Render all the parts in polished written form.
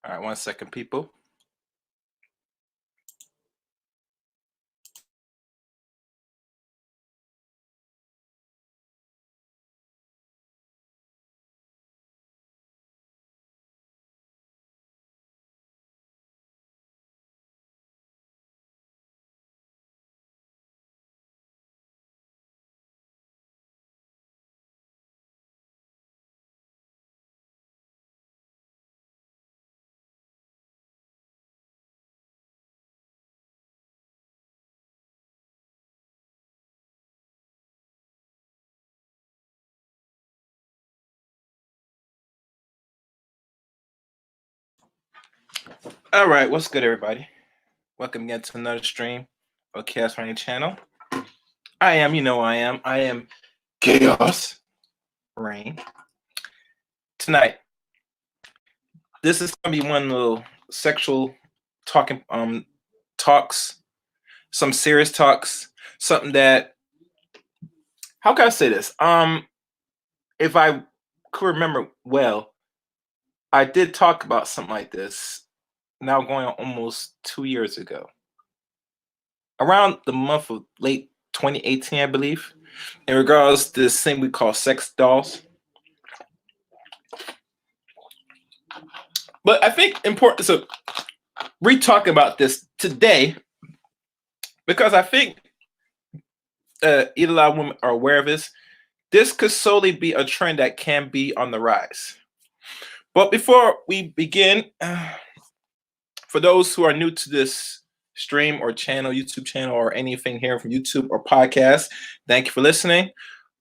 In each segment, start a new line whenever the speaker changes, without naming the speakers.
All right, 1 second, people. All right, what's good, everybody? Welcome again to another stream of Chaos Rain channel. I am Chaos Rain. Tonight, this is gonna be one little sexual talks, some serious talks, something that, how can I say this? If I could remember well, I did talk about something like this now going on almost 2 years ago. Around the month of late 2018, I believe, in regards to this thing we call sex dolls. But I think important to re-talk about this today because I think either a lot of women are aware of this. This could solely be a trend that can be on the rise. But before we begin, for those who are new to this stream or channel, YouTube channel, or anything here from YouTube or podcast, thank you for listening.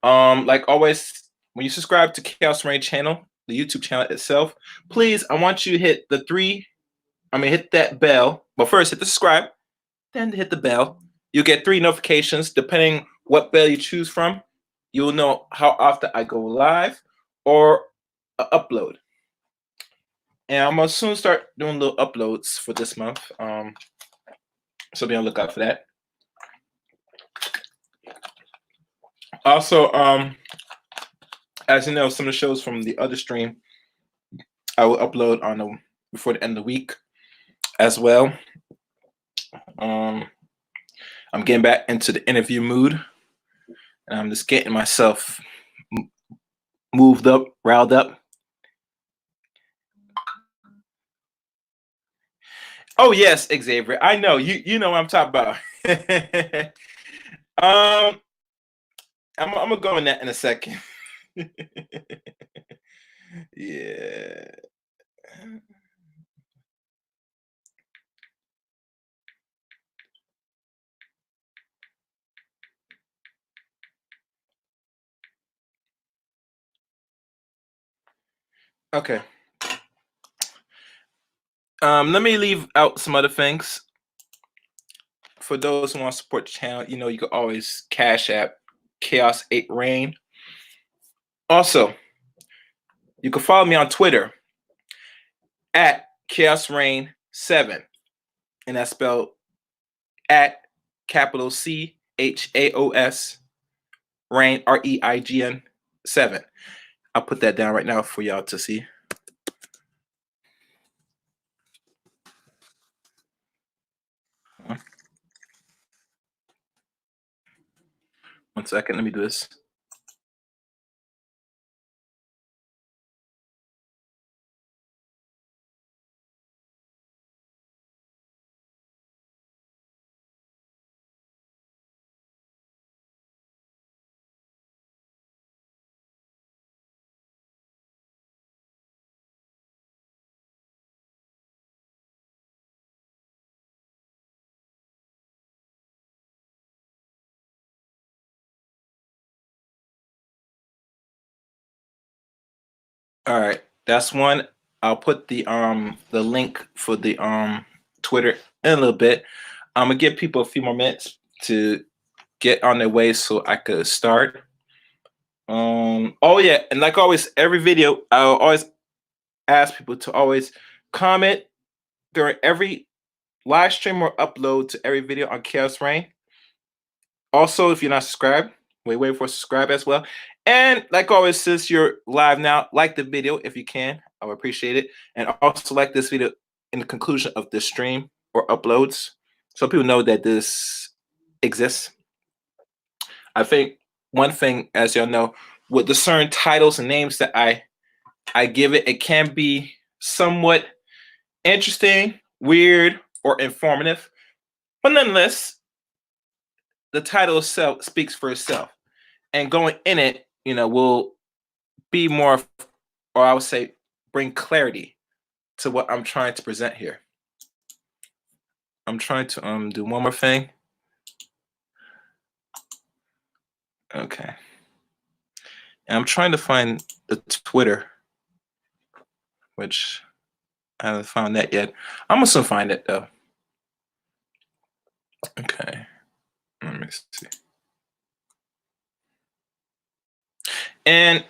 Like always, when you subscribe to Chaos Rain channel, the YouTube channel itself, please, I want you to hit hit that bell. But first, hit the subscribe, then hit the bell. You'll get 3 notifications depending what bell you choose from. You'll know how often I go live or upload. And I'm gonna soon start doing little uploads for this month. So be on the lookout for that. Also, as you know, some of the shows from the other stream I will upload on before the end of the week as well. I'm getting back into the interview mood, and I'm just getting myself moved up, riled up. Oh yes, Xavier, I know you know what I'm talking about. I'm gonna go in that in a second. Yeah. Okay. Let me leave out some other things. For those who want to support the channel, you know, you can always Cash App Chaos 8 Rain. Also, you can follow me on Twitter at Chaos Rain 7, and that's spelled at capital CHAOS Rain REIGN 7. I'll put that down right now for y'all to see. One second, let me do this. All right, that's one. I'll put the link for the Twitter in a little bit. I'm gonna give people a few more minutes to get on their way so I could start. Oh yeah, and like always, every video I'll always ask people to always comment during every live stream or upload to every video on Chaos Rain. Also, if you're not subscribed, wait for subscribe as well. And like always, since you're live now, like the video if you can. I would appreciate it. And also like this video in the conclusion of this stream or uploads, so people know that this exists. I think one thing, as y'all know, with the certain titles and names that I give it, it can be somewhat interesting, weird, or informative, but nonetheless, the title itself speaks for itself. And going in it, will be more, or I would say, bring clarity to what I'm trying to present here. I'm trying to do one more thing. Okay. And I'm trying to find the Twitter, which I haven't found that yet. I'm gonna soon find it though. Okay. Let me see. And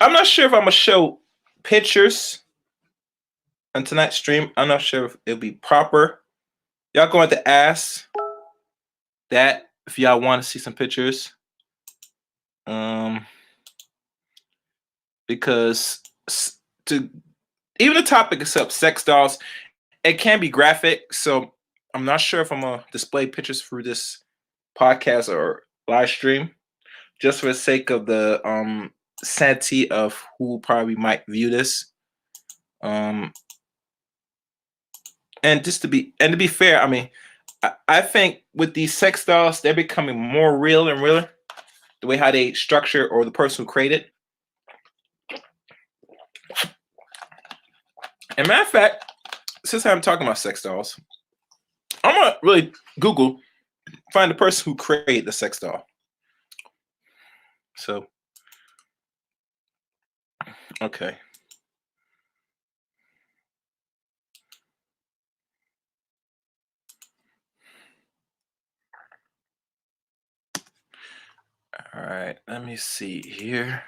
I'm not sure if I'm gonna show pictures on tonight's stream. I'm not sure if it'll be proper. Y'all going to ask that if y'all want to see some pictures. Because to even the topic itself, sex dolls, it can be graphic. So I'm not sure if I'm gonna display pictures through this podcast or live stream, just for the sake of the sanity of who probably might view this. And just to be fair, I mean, I think with these sex dolls, they're becoming more real and realer. The way how they structure or the person who created. And matter of fact, since I'm talking about sex dolls, I'm gonna really Google, find the person who created the sex doll. So, okay. All right, let me see here.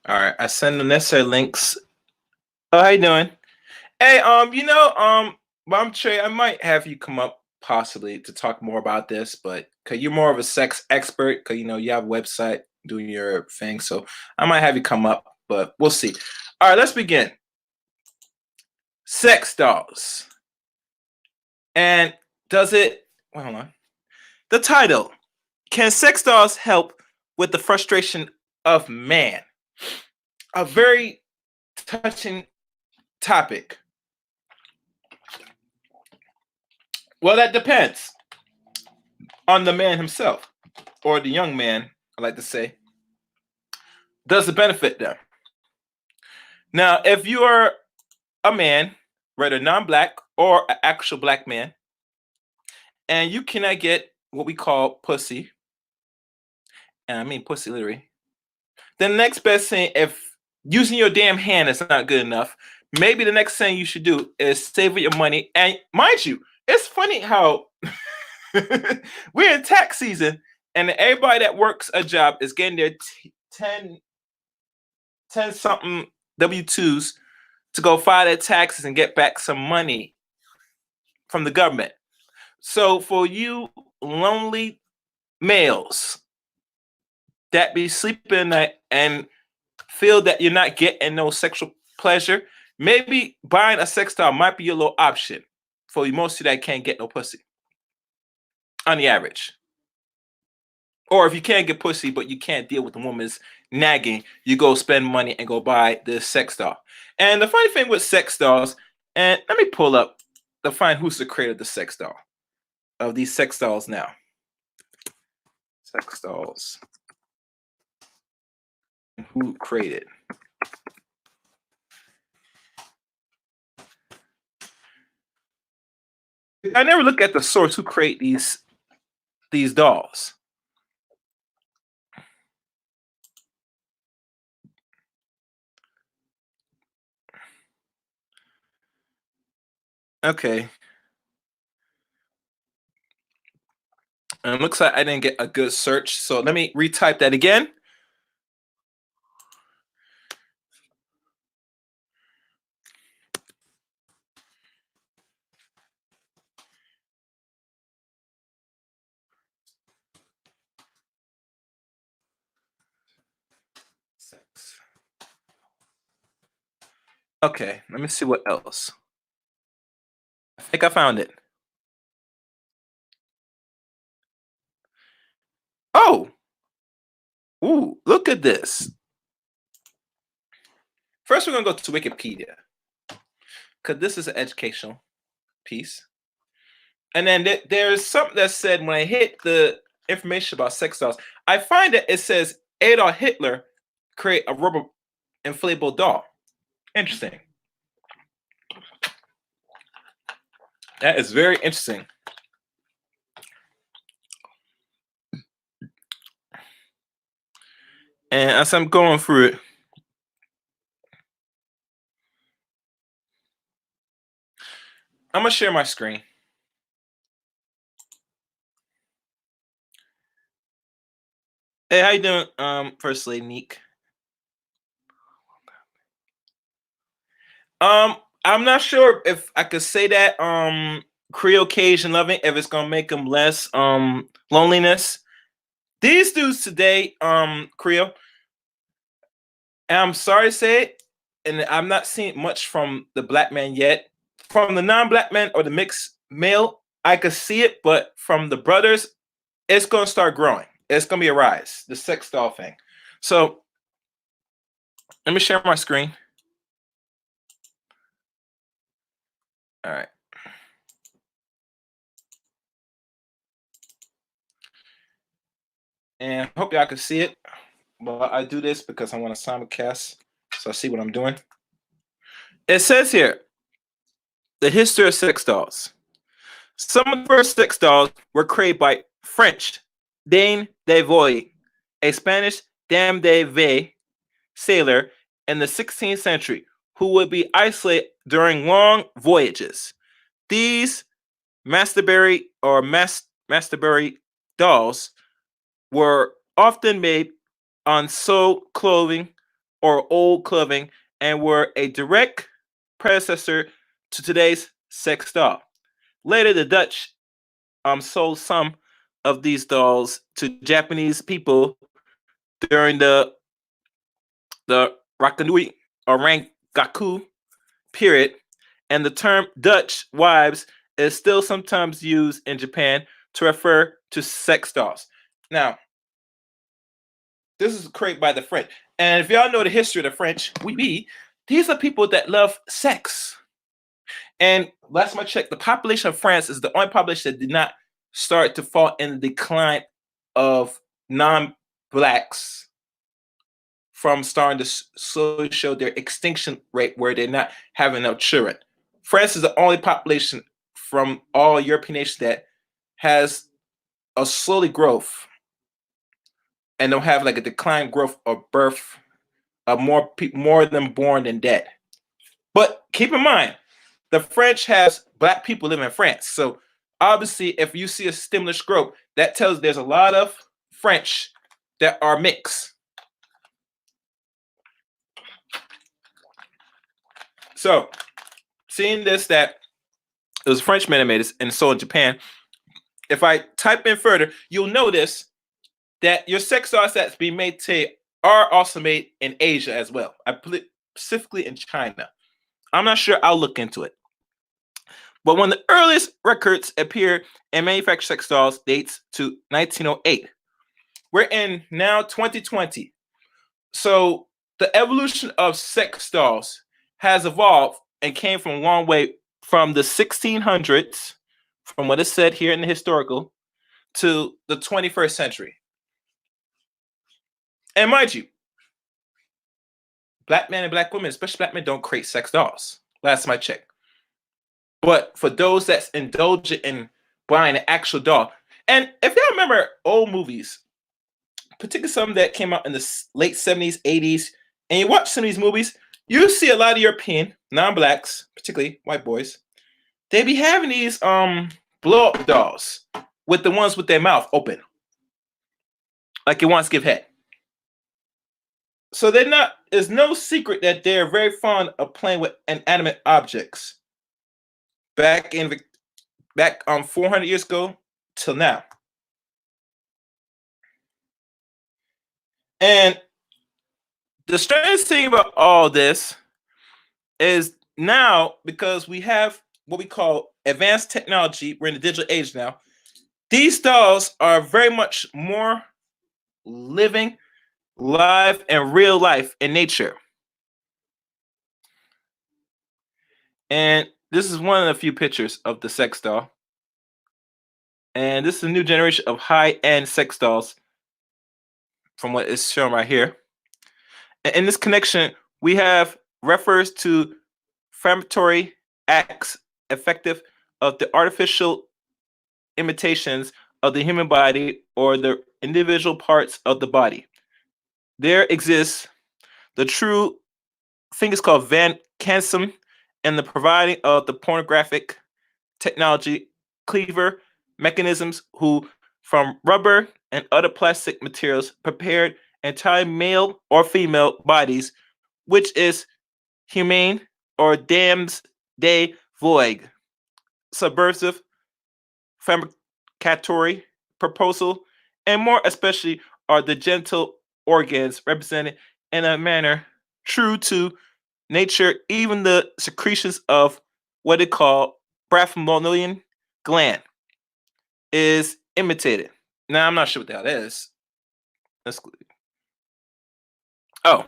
All right, I send the necessary links. Oh, how you doing? Hey, Mom Trey, I might have you come up possibly to talk more about this, but cause you're more of a sex expert, cause you have a website doing your thing, so I might have you come up, but we'll see. All right, let's begin. Sex dolls. And does it, well, hold on. The title, Can Sex Dolls Help with the Frustration of Man? A very touching topic. Well, that depends. on the man himself, or the young man, I like to say, does it benefit them? Now, if you are a man, whether non-black or an actual black man, and you cannot get what we call pussy, and I mean pussy literally, then the next best thing, if using your damn hand is not good enough, maybe the next thing you should do is save your money. And mind you, it's funny how we're in tax season and everybody that works a job is getting their 10 something W-2s to go file their taxes and get back some money from the government. So for you lonely males that be sleeping at night and feel that you're not getting no sexual pleasure, maybe buying a sex doll might be your little option for most of you that can't get no pussy on the average. Or if you can't get pussy, but you can't deal with the woman's nagging, you go spend money and go buy this sex doll. And the funny thing with sex dolls, and let me pull up to find who's the creator of the sex doll, of these sex dolls now. Sex dolls. Who created? I never look at the source who create these dolls. Okay. And it looks like I didn't get a good search. So let me retype that again. Sex. Okay, let me see what else. I think I found it. Oh, ooh, look at this. First, we're gonna go to Wikipedia because this is an educational piece. And then there's something that said when I hit the information about sex dolls, I find that it says Adolf Hitler create a rubber inflatable doll. Interesting. That is very interesting. And as I'm going through it, I'm gonna share my screen. Hey, how you doing? First Lady Neek. I'm not sure if I could say that Creole Cajun loving if it's gonna make them less loneliness. These dudes today, Creole, and I'm sorry to say it, and I'm not seeing much from the black man yet. From the non-black man or the mixed male, I could see it, but from the brothers, it's gonna start growing. It's gonna be a rise, the sex doll thing. So let me share my screen. All right. And I hope y'all can see it. Well, I do this because I want to simulcast, so I see what I'm doing. It says here, the history of sex dolls. Some of the first sex dolls were created by French Dane Devoy, a Spanish Dame de Vie sailor in the 16th century who would be isolated during long voyages. These Masterbury or Masterbury dolls were often made on sewed clothing or old clothing and were a direct predecessor to today's sex doll. Later, the Dutch sold some of these dolls to Japanese people during the Rakanui or Rangaku period, and the term Dutch wives is still sometimes used in Japan to refer to sex dolls. Now, this is created by the French. And if y'all know the history of the French, these are people that love sex. And last time I checked, the population of France is the only population that did not start to fall in the decline of non-blacks from starting to slowly show their extinction rate where they're not having enough children. France is the only population from all European nations that has a slowly growth and don't have like a decline growth of birth of more than born than dead. But keep in mind, the French has black people living in France. So obviously, if you see a stimulus growth, that tells there's a lot of French that are mixed. So seeing this, that it was Frenchmen that made this and sold in Japan. If I type in further, you'll notice that your sex dolls that's being made today are also made in Asia as well. I put it specifically in China. I'm not sure. I'll look into it. But one of the earliest records appear in manufactured sex dolls dates to 1908. We're in now 2020. So the evolution of sex dolls has evolved and came from a long way from the 1600s, from what is said here in the historical, to the 21st century. And mind you, black men and black women, especially black men, don't create sex dolls. Last time I checked. But for those that's indulgent in buying an actual doll, and if y'all remember old movies, particularly some that came out in the late 70s, 80s, and you watch some of these movies, you see a lot of European non-blacks, particularly white boys, they be having these blow-up dolls with the ones with their mouth open, like it wants to give head. So they're not. It's no secret that they're very fond of playing with inanimate objects. Back 400 years ago till now. And the strange thing about all this is now, because we have what we call advanced technology, we're in the digital age now, these dolls are very much more living, live, and real life in nature. And this is one of the few pictures of the sex doll. And this is a new generation of high-end sex dolls from what is shown right here. And in this connection, we have refers to affirmatory acts effective of the artificial imitations of the human body or the individual parts of the body. There exists the true thing is called Van Cansom and the providing of the pornographic technology cleaver mechanisms who from rubber and other plastic materials prepared entire male or female bodies, which is humane or damns de voig, subversive, fabricatory, proposal, and more especially are the genital organs represented in a manner true to nature, even the secretions of what they call Brathmonian gland is imitated. Now, I'm not sure what the hell that is. Let's. Oh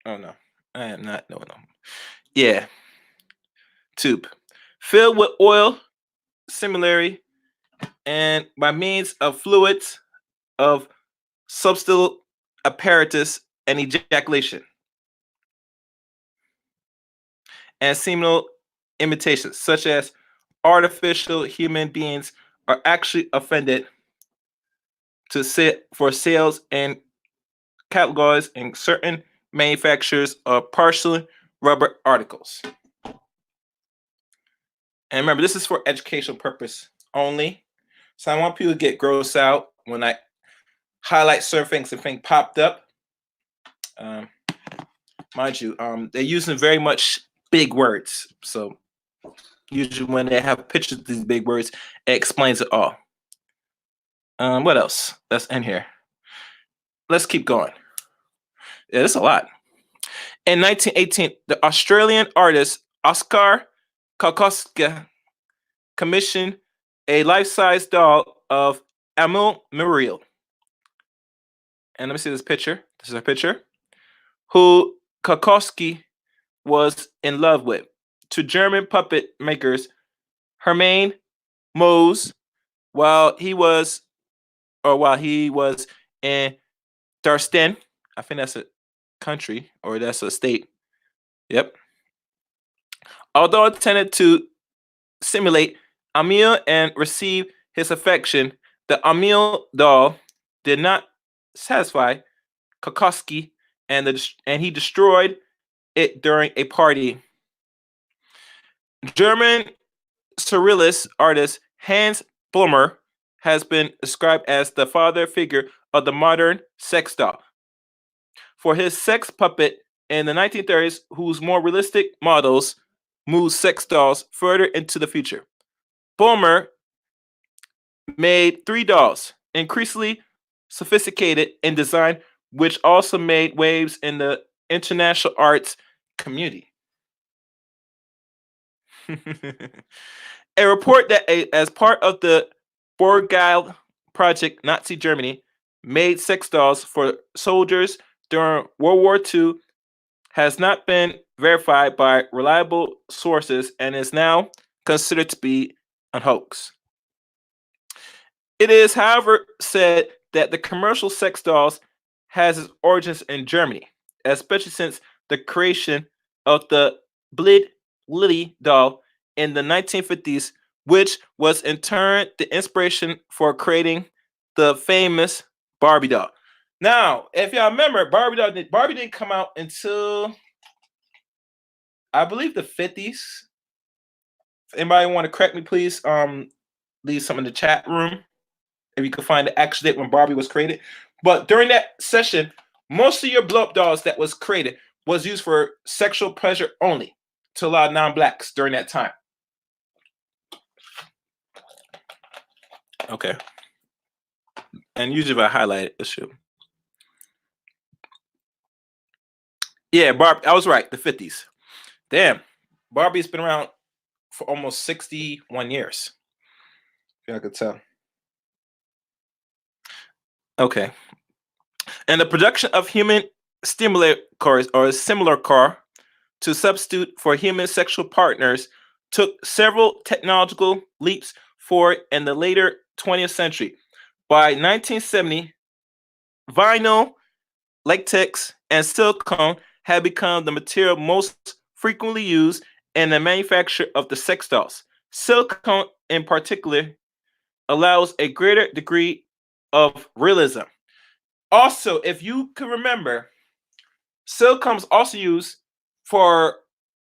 no. I am not knowing them. Yeah. Tube. Filled with oil, similarly, and by means of fluids of substantial apparatus and ejaculation. And seminal imitations, such as artificial human beings are actually offended to sit for sales and catalogs in certain manufacturers of partially rubber articles. And remember, this is for educational purpose only. So I want people to get grossed out when I highlight certain things and things popped up. Mind you, they're using very much big words. So usually when they have pictures of these big words, it explains it all. What else? That's in here. Let's keep going. Yeah, that's a lot. In 1918, the Australian artist Oscar Kokoschka commissioned a life-size doll of Emil Muriel. And let me see this picture. This is a picture. Who Kokoschka was in love with. To German puppet makers Hermann Mose, while he was in Darstan. I think that's a country or that's a state. Yep. Although intended to simulate Amil and receive his affection, the Amil doll did not satisfy Kokoski, and he destroyed it during a party. German surrealist artist Hans Blumer has been described as the father figure of the modern sex doll. For his sex puppet in the 1930s, whose more realistic models moved sex dolls further into the future. Blumer made 3 dolls, increasingly sophisticated in design, which also made waves in the international arts community. A report that as part of the Borgheil project, Nazi Germany made sex dolls for soldiers during World War II has not been verified by reliable sources and is now considered to be a hoax. It is, however, said that the commercial sex dolls has its origins in Germany, especially since the creation of the Blid Lily doll in the 1950s, which was in turn the inspiration for creating the famous Barbie doll. Now, if y'all remember, Barbie didn't come out until I believe the 50s. If anybody want to correct me, please leave some in the chat room if you can find the actual date when Barbie was created. But during that session, most of your blow-up dolls that was created was used for sexual pleasure only to a lot of non-blacks during that time. Okay. And usually if I highlight it, it should. Yeah, Barbie, I was right, the 50s. Damn, Barbie's been around for almost 61 years. Yeah, I could tell. Okay. And the production of human stimulator cars or a similar car to substitute for human sexual partners took several technological leaps forward in the later 20th century. By 1970, vinyl, latex, and silicone had become the material most frequently used in the manufacture of the sex dolls. Silicone, in particular, allows a greater degree of realism. Also, if you can remember, silicone is also used for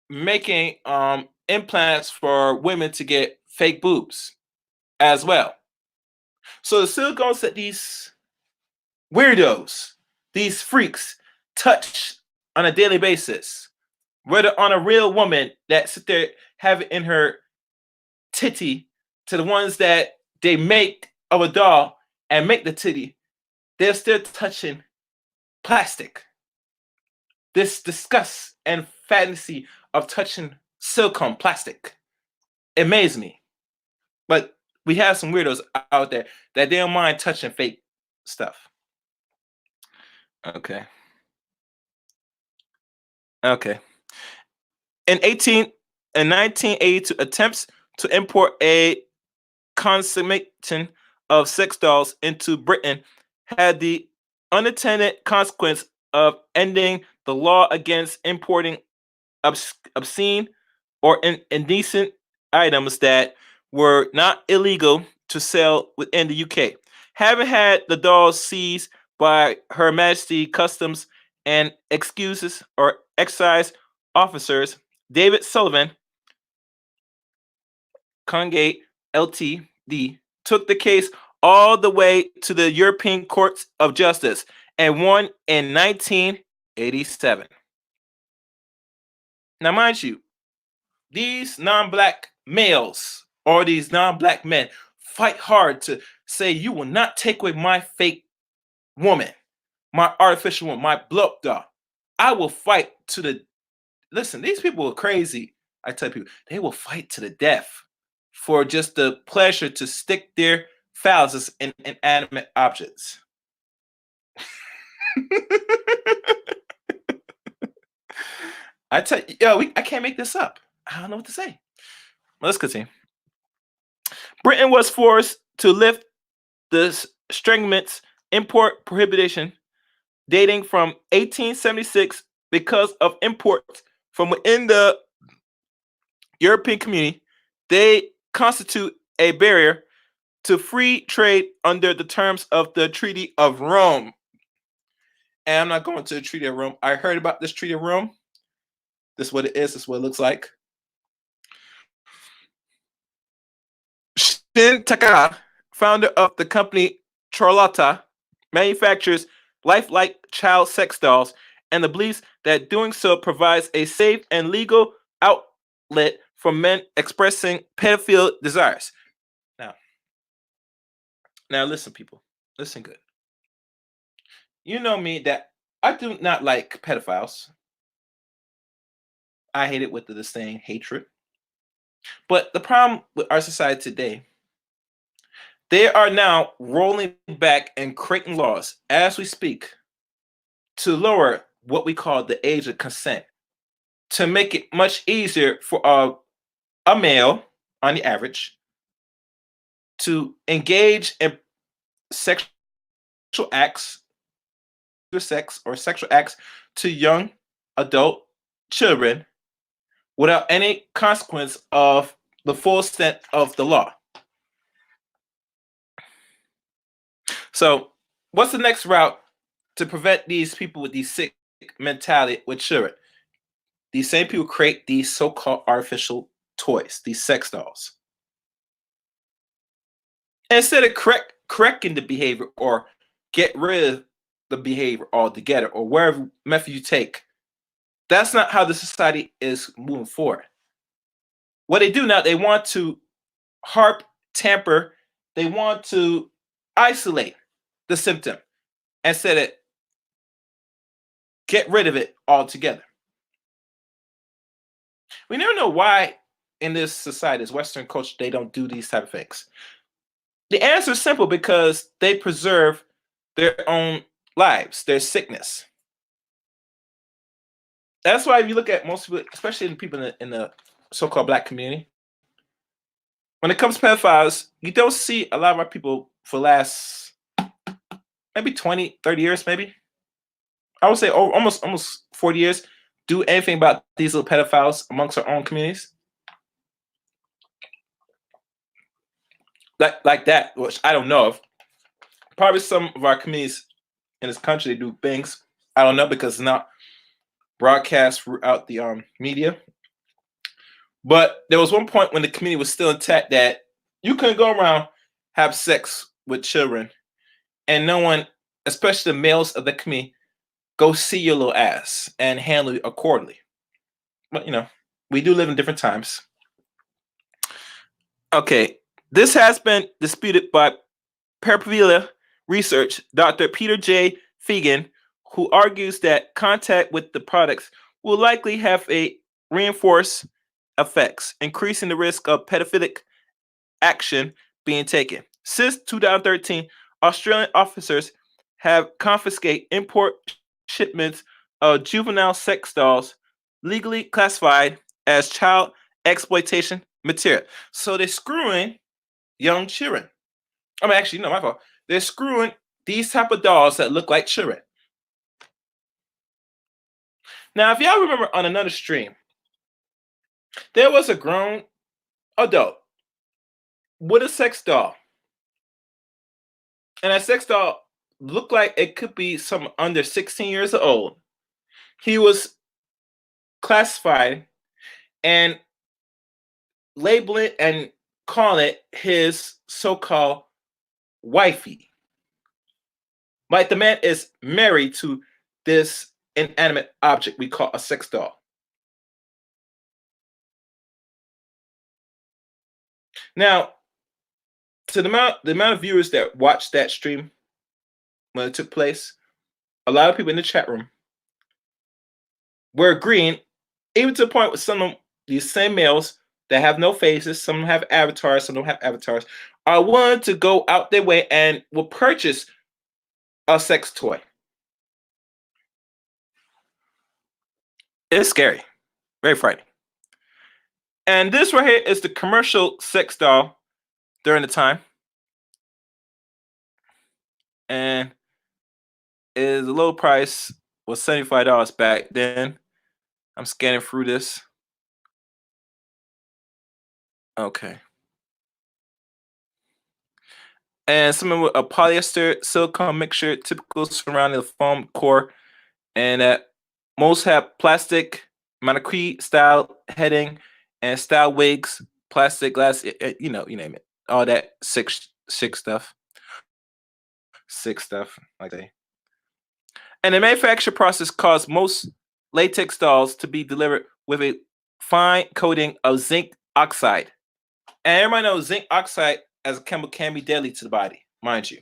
making implants for women to get fake boobs as well. So the silicones that these weirdos, these freaks, touch on a daily basis, whether on a real woman that sit there have it in her titty to the ones that they make of a doll and make the titty, they're still touching plastic. This disgust and fantasy of touching silicone plastic amazes me. But we have some weirdos out there that they don't mind touching fake stuff. Okay. Okay. In 1982, attempts to import a consummation of sex dolls into Britain had the unintended consequence of ending the law against importing obscene or indecent items that were not illegal to sell within the UK. Having had the dolls seized by Her Majesty Customs and excuses or excise officers, David Sullivan, Congate Ltd, took the case all the way to the European Courts of Justice and won in 1987. Now, mind you, these non-black males or these non-black men fight hard to say, you will not take away my fake woman, my artificial woman, my blow-up doll. I will fight to the... Listen, these people are crazy. I tell people, they will fight to the death for just the pleasure to stick their phallus in inanimate objects. I tell you, yo, I can't make this up. I don't know what to say. Let's continue. Britain was forced to lift the Strangments import prohibition dating from 1876 because of imports from within the European community. They constitute a barrier to free trade under the terms of the Treaty of Rome. And I'm not going to the Treaty of Rome. I heard about this Treaty of Rome. This is what it is. This is what it looks like. Shin Takada, founder of the company Charlotta, manufactures lifelike child sex dolls and the beliefs that doing so provides a safe and legal outlet for men expressing pedophile desires. Now listen, people. Listen good. You know me that I do not like pedophiles. I hate it with the disdain, hatred. But the problem with our society today, they are now rolling back and creating laws as we speak to lower what we call the age of consent, to make it much easier for a male, on the average, to engage in sexual acts, sex or sexual acts to young adult children without any consequence of the full extent of the law. So, what's the next route to prevent these people with these sick mentality with children? These same people create these so-called artificial toys, these sex dolls. Instead of correcting the behavior or get rid of the behavior altogether, or whatever method you take, that's not how the society is moving forward. What they do now, they want to tamper, they want to isolate the symptom instead of get rid of it altogether. We never know why in this society, this Western culture, they don't do these type of things. The answer is simple: because they preserve their own lives, their sickness. That's why if you look at most people, especially the people in the so-called Black community, when it comes to pedophiles, you don't see a lot of our people for the last maybe 20, 30 years, maybe. I would say almost 40 years, do anything about these little pedophiles amongst our own communities. Like that, which I don't know of. Probably some of our communities in this country, they do things. I don't know, because it's not broadcast throughout the media. But there was one point when the community was still intact that you couldn't go around have sex with children and no one, especially the males of the community, go see your little ass and handle it accordingly. But we do live in different times. Okay, this has been disputed by paraphilia research Dr. Peter J. Fegan, who argues that contact with the products will likely have a reinforced effects, increasing the risk of pedophilic action being taken. Since 2013, Australian officers have confiscated import shipments of juvenile sex dolls legally classified as child exploitation material. So they're screwing young children. I mean, actually, no, my fault. They're screwing these type of dolls that look like children. Now, if y'all remember on another stream, there was a grown adult with a sex doll. And that sex doll looked like it could be someone under 16 years old. He was classified and labeling and calling it his so-called wifey. Like the man is married to this inanimate object we call a sex doll. Now, to the amount of viewers that watched that stream when it took place, a lot of people in the chat room were agreeing, even to the point with some of these same males that have no faces, some have avatars, some don't have avatars, are willing to go out their way and will purchase a sex toy. It's scary, very frightening. And this right here is the commercial sex doll during the time. and is the low price was $75 back then. I'm scanning through this. Okay. And something with a polyester silicone mixture, typical surrounding the foam core, and that most have plastic maniquí style heading and style wigs, plastic glass, you name it, all that sick stuff like that. And the manufacture process caused most latex dolls to be delivered with a fine coating of zinc oxide. And everybody knows zinc oxide as a chemical can be deadly to the body, mind you.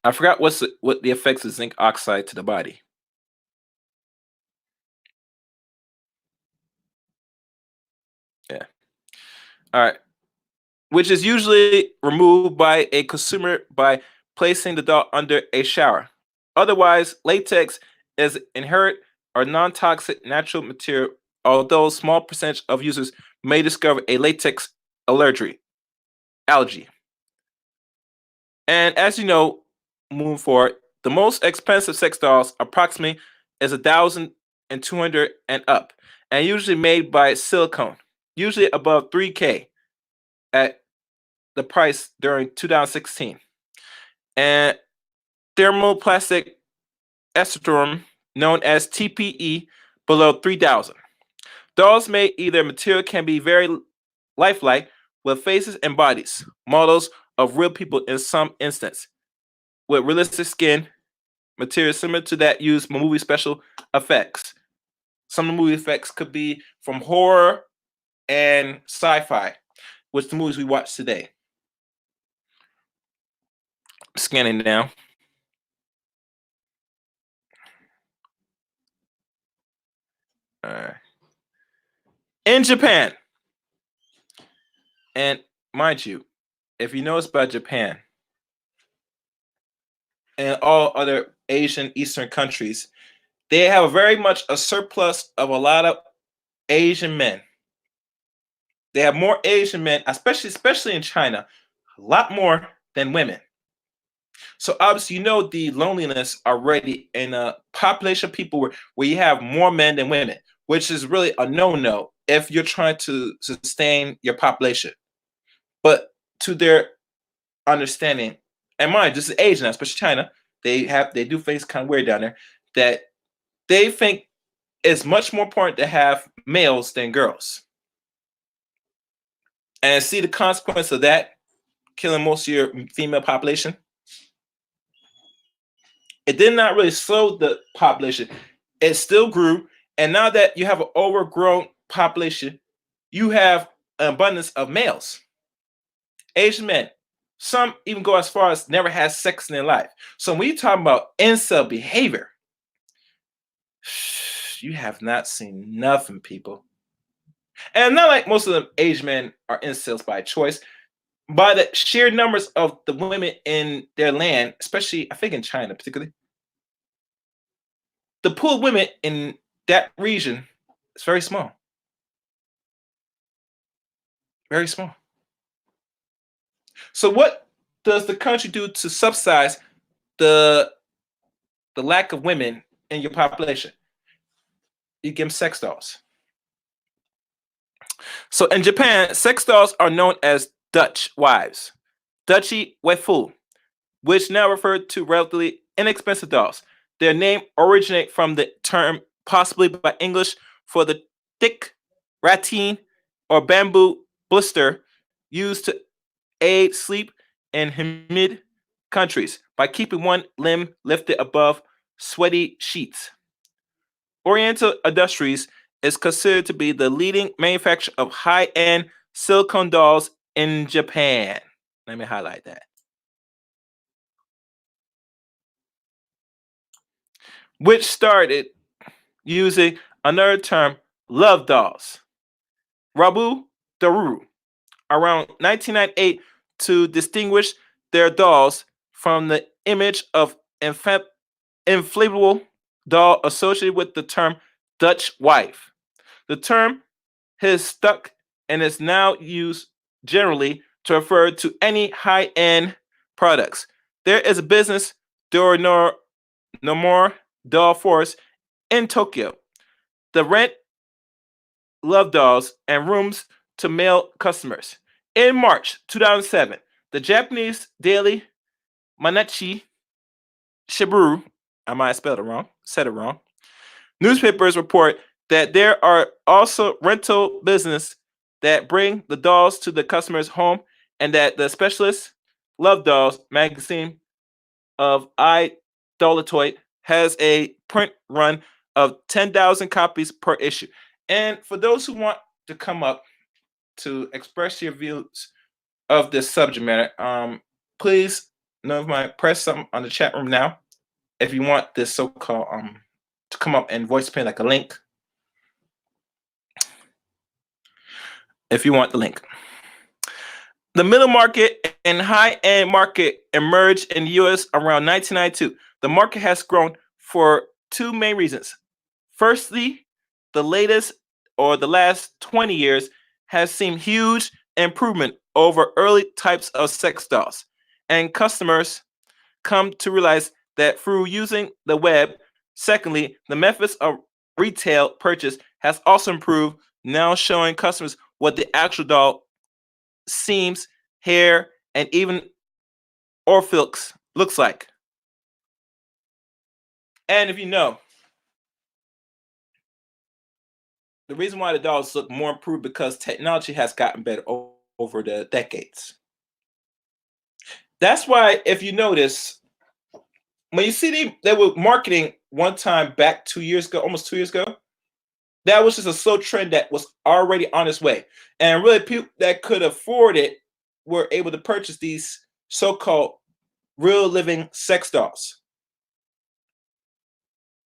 I forgot what the effects of zinc oxide to the body. Yeah. All right. Which is usually removed by a consumer by placing the doll under a shower. Otherwise, latex is inherent or non-toxic natural material, although a small percentage of users may discover a latex allergy. And as you know, moving forward, the most expensive sex dolls approximately is 1,200 and up, and usually made by silicone, usually above 3K at the price during 2016. And thermoplastic ectoderm, known as TPE, below 3,000. Dolls made either material can be very lifelike with faces and bodies, models of real people in some instance, with realistic skin material similar to that used in movie special effects. Some of the movie effects could be from horror and sci-fi, which the movies we watch today. Scanning down. All right. In Japan, and mind you, if you know it's about Japan and all other Asian Eastern countries, they have very much a surplus of a lot of Asian men. They have more Asian men, especially in China, a lot more than women. So obviously, you know the loneliness already in a population of people where you have more men than women, which is really a no-no if you're trying to sustain your population. But to their understanding, and mind, this is Asian, especially China, they do things kind of weird down there that they think it's much more important to have males than girls. And see the consequence of that killing most of your female population. It did not really slow the population. It still grew. And now that you have an overgrown population, you have an abundance of males, Asian men. Some even go as far as never had sex in their life. So when you talk about incel behavior, you have not seen nothing, people. And not like most of the Asian men are incels by choice. By the sheer numbers of the women in their land, especially I think in China particularly, the pool of women in that region is very small. Very small. So what does the country do to subsidize the the lack of women in your population? You give them sex dolls. So in Japan, sex dolls are known as Dutch wives, Dutchy Waifu, which now refer to relatively inexpensive dolls. Their name originate from the term, possibly by English, for the thick ratteen or bamboo blister used to aid sleep in humid countries by keeping one limb lifted above sweaty sheets. Oriental Industries is considered to be the leading manufacturer of high-end silicone dolls in Japan. Let me highlight that. Which started using another term, love dolls, Rabu Daru, around 1998 to distinguish their dolls from the image of inflatable doll associated with the term Dutch wife. The term has stuck and is now used generally to refer to any high end products. There is a business, Door no More Doll Force, in Tokyo. The rent love dolls and rooms to male customers. In March 2007, the Japanese daily Manachi Shibiru, I might have spelled it wrong, said it wrong. Newspapers report that there are also rental business that bring the dolls to the customer's home, and that the specialist Love Dolls magazine of iDolatoid has a print run of 10,000 copies per issue. And for those who want to come up to express your views of this subject matter, please press something on the chat room now if you want this so-called to come up and voice pin like a link. If you want the link. The middle market and high-end market emerged in the US around 1992. The market has grown for two main reasons. Firstly, the last 20 years has seen huge improvement over early types of sex dolls, and customers come to realize that through using the web. Secondly, the methods of retail purchase has also improved, now showing customers what the actual doll seams, hair, and even orphix looks like. And if you know, the reason why the dolls look more improved because technology has gotten better over the decades. That's why, if you notice, when you see they were marketing one time back 2 years ago, almost 2 years ago, that was just a slow trend that was already on its way. And really, people that could afford it were able to purchase these so-called real living sex dolls.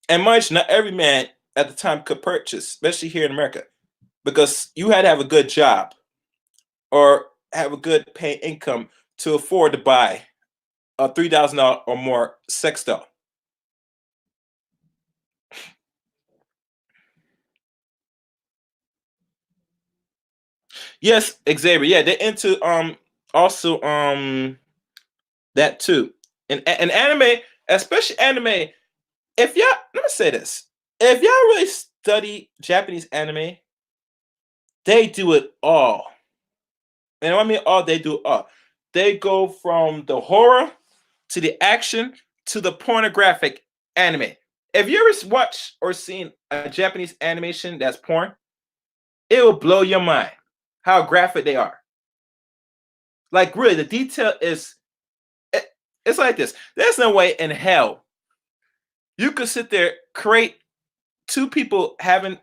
And mind you, not every man at the time could purchase, especially here in America, because you had to have a good job or have a good paying income to afford to buy a $3,000 or more sex doll. Yes, Xavier. Yeah, they're into also that too. And anime, especially anime. If y'all, let me say this: if y'all really study Japanese anime, they do it all. And I mean all, they do all. They go from the horror to the action to the pornographic anime. If you ever watched or seen a Japanese animation that's porn, it will blow your mind how graphic they are. Like really, the detail is it's like this. There's no way in hell you could sit there, create two people having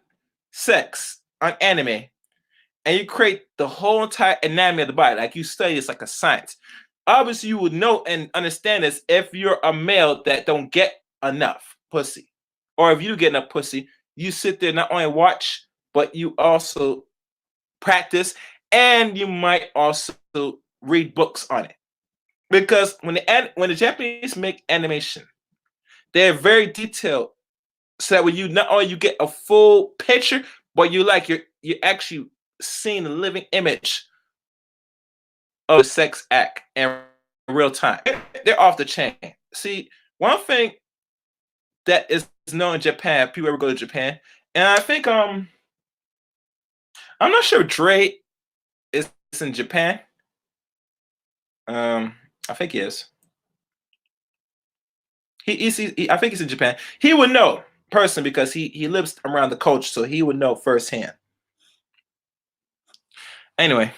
sex on anime, and you create the whole entire anatomy of the body. Like you study this like a science. Obviously, you would know and understand this if you're a male that don't get enough pussy. Or if you get enough pussy, you sit there not only watch, but you also practice, and you might also read books on it. Because when the Japanese make animation, they're very detailed, so that when you not only you get a full picture, but you're actually seeing the living image of a sex act in real time. They're off the chain. See, one thing that is known in Japan, people ever go to Japan, and I think I'm not sure Dre is in Japan. I think he is. I think he's in Japan. He would know personally because he lives around the culture, so he would know firsthand. Anyway,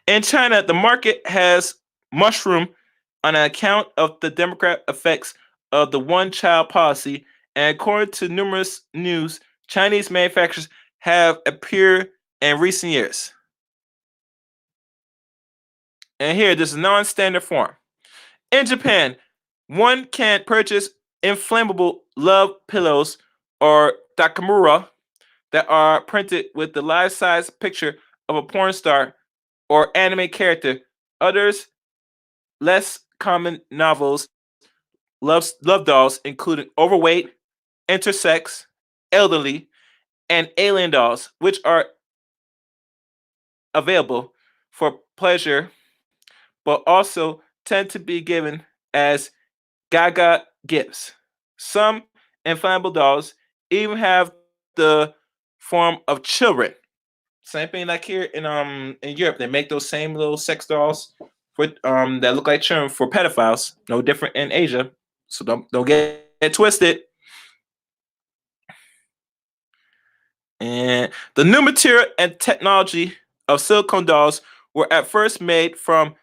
in China, the market has mushroomed on account of the democratic effects of the one-child policy, and according to numerous news, Chinese manufacturers have appeared in recent years. And here, this is non-standard form. In Japan, one can purchase inflammable love pillows or takamura that are printed with the life-size picture of a porn star or anime character. Others, less common novels, love dolls, including overweight, intersex, elderly, and alien dolls, which are available for pleasure but also tend to be given as Gaga gifts. Some inflatable dolls even have the form of children. Same thing like here in Europe, they make those same little sex dolls for that look like children for pedophiles. No different in Asia, so don't get it twisted. And the new material and technology of silicone dolls were at first made from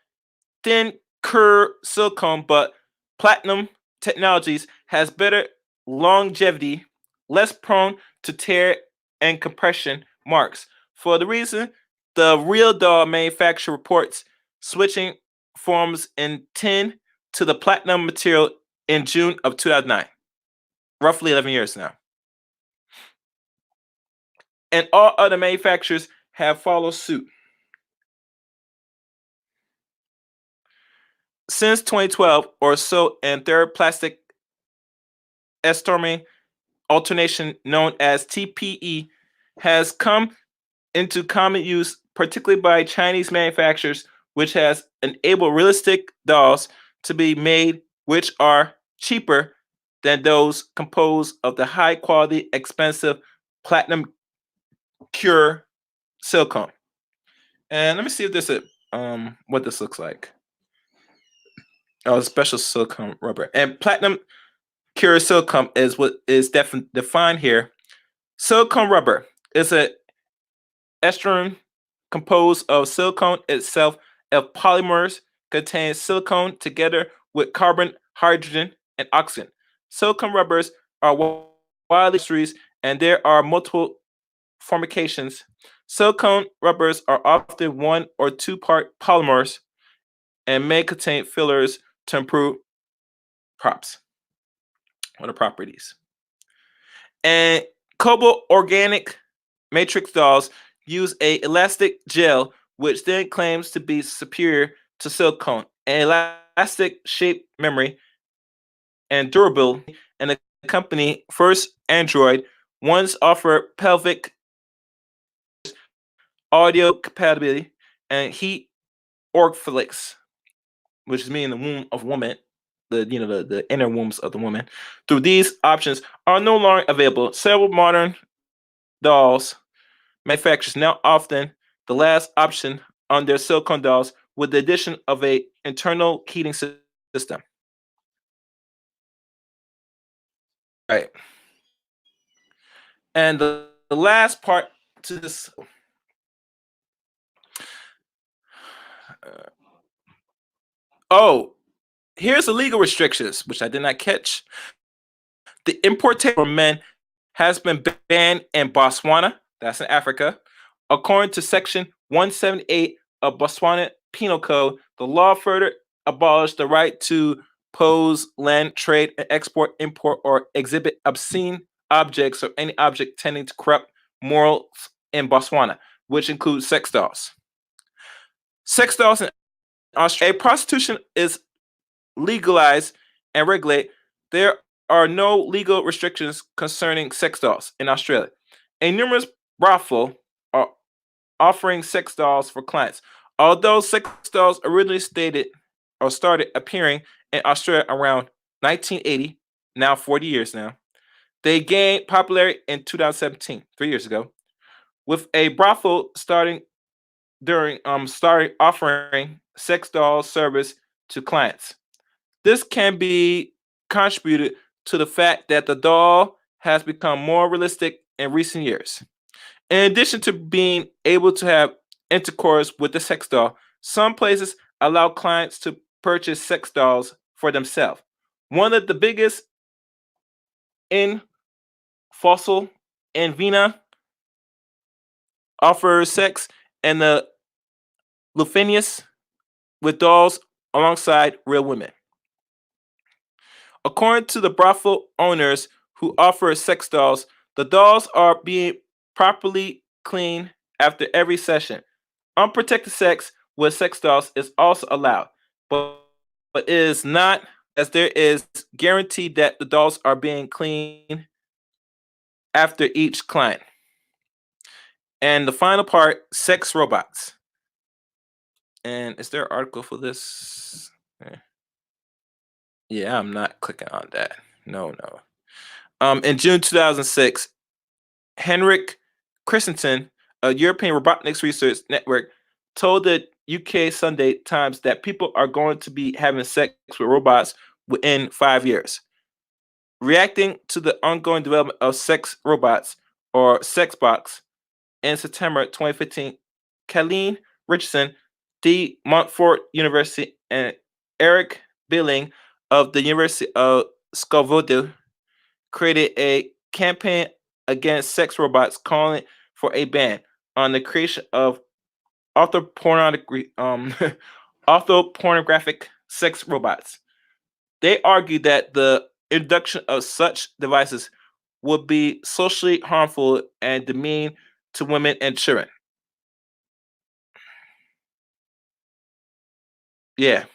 thin curved silicone, but platinum technologies has better longevity, less prone to tear and compression marks. For the reason, the real doll manufacturer reports switching forms in tin to the platinum material in June of 2009, roughly 11 years now. And all other manufacturers have followed suit. Since 2012 or so, and third plastic elastomer alternation known as TPE has come into common use, particularly by Chinese manufacturers, which has enabled realistic dolls to be made which are cheaper than those composed of the high quality, expensive platinum cure silicone. And let me see if this is what this looks like. Oh, special silicone rubber. And platinum cure silicone is what is defined here. Silicone rubber is a ester composed of silicone itself of polymers contains silicone together with carbon, hydrogen, and oxygen. Silicone rubbers are widely used and there are multiple formications. Silicone rubbers are often one or two part polymers and may contain fillers to improve props or the properties. And Cobalt Organic Matrix dolls use a elastic gel which then claims to be superior to silicone. An elastic shape memory and durability, and the company first Android once offered pelvic audio compatibility and heat orgflix, which is meaning the womb of woman, the inner wombs of the woman. Through these options are no longer available. Several modern dolls manufacturers now often the last option on their silicone dolls with the addition of a internal heating system. Right. And the last part to this. Oh, here's the legal restrictions, which I did not catch. The importation for men has been banned in Botswana, that's in Africa. According to Section 178 of Botswana Penal Code, the law further abolished the right to pose, lend, trade, and export, import, or exhibit obscene objects or any object tending to corrupt morals in Botswana, which includes sex dolls. Sex dolls in Australia, prostitution is legalized and regulated. There are no legal restrictions concerning sex dolls in Australia. A numerous brothel are offering sex dolls for clients. Although sex dolls originally started appearing in Australia around 1980, now 40 years now, they gained popularity in 2017, 3 years ago, with a brothel starting offering sex doll service to clients. This can be contributed to the fact that the doll has become more realistic in recent years. In addition to being able to have intercourse with the sex doll, some places allow clients to purchase sex dolls for themselves. One of the biggest in Fossil and Vina offers sex, and the Lufenius with dolls alongside real women. According to the brothel owners who offer sex dolls, the dolls are being properly cleaned after every session. Unprotected sex with sex dolls is also allowed, but it is not, as there is guaranteed that the dolls are being cleaned after each client. And the final part, sex robots. And is there an article for this? Yeah, I'm not clicking on that. No, no. In June 2006, Henrik Christensen, a European robotics research network, told the UK Sunday Times that people are going to be having sex with robots within 5 years. Reacting to the ongoing development of sex robots or sex box in September 2015, Colleen Richardson, De Montfort University, and Eric Billing of the University of Scoville created a campaign against sex robots, calling for a ban on the creation of orthopornographic, orthopornographic sex robots. They argued that the introduction of such devices would be socially harmful and demeaning to women and children. Yeah,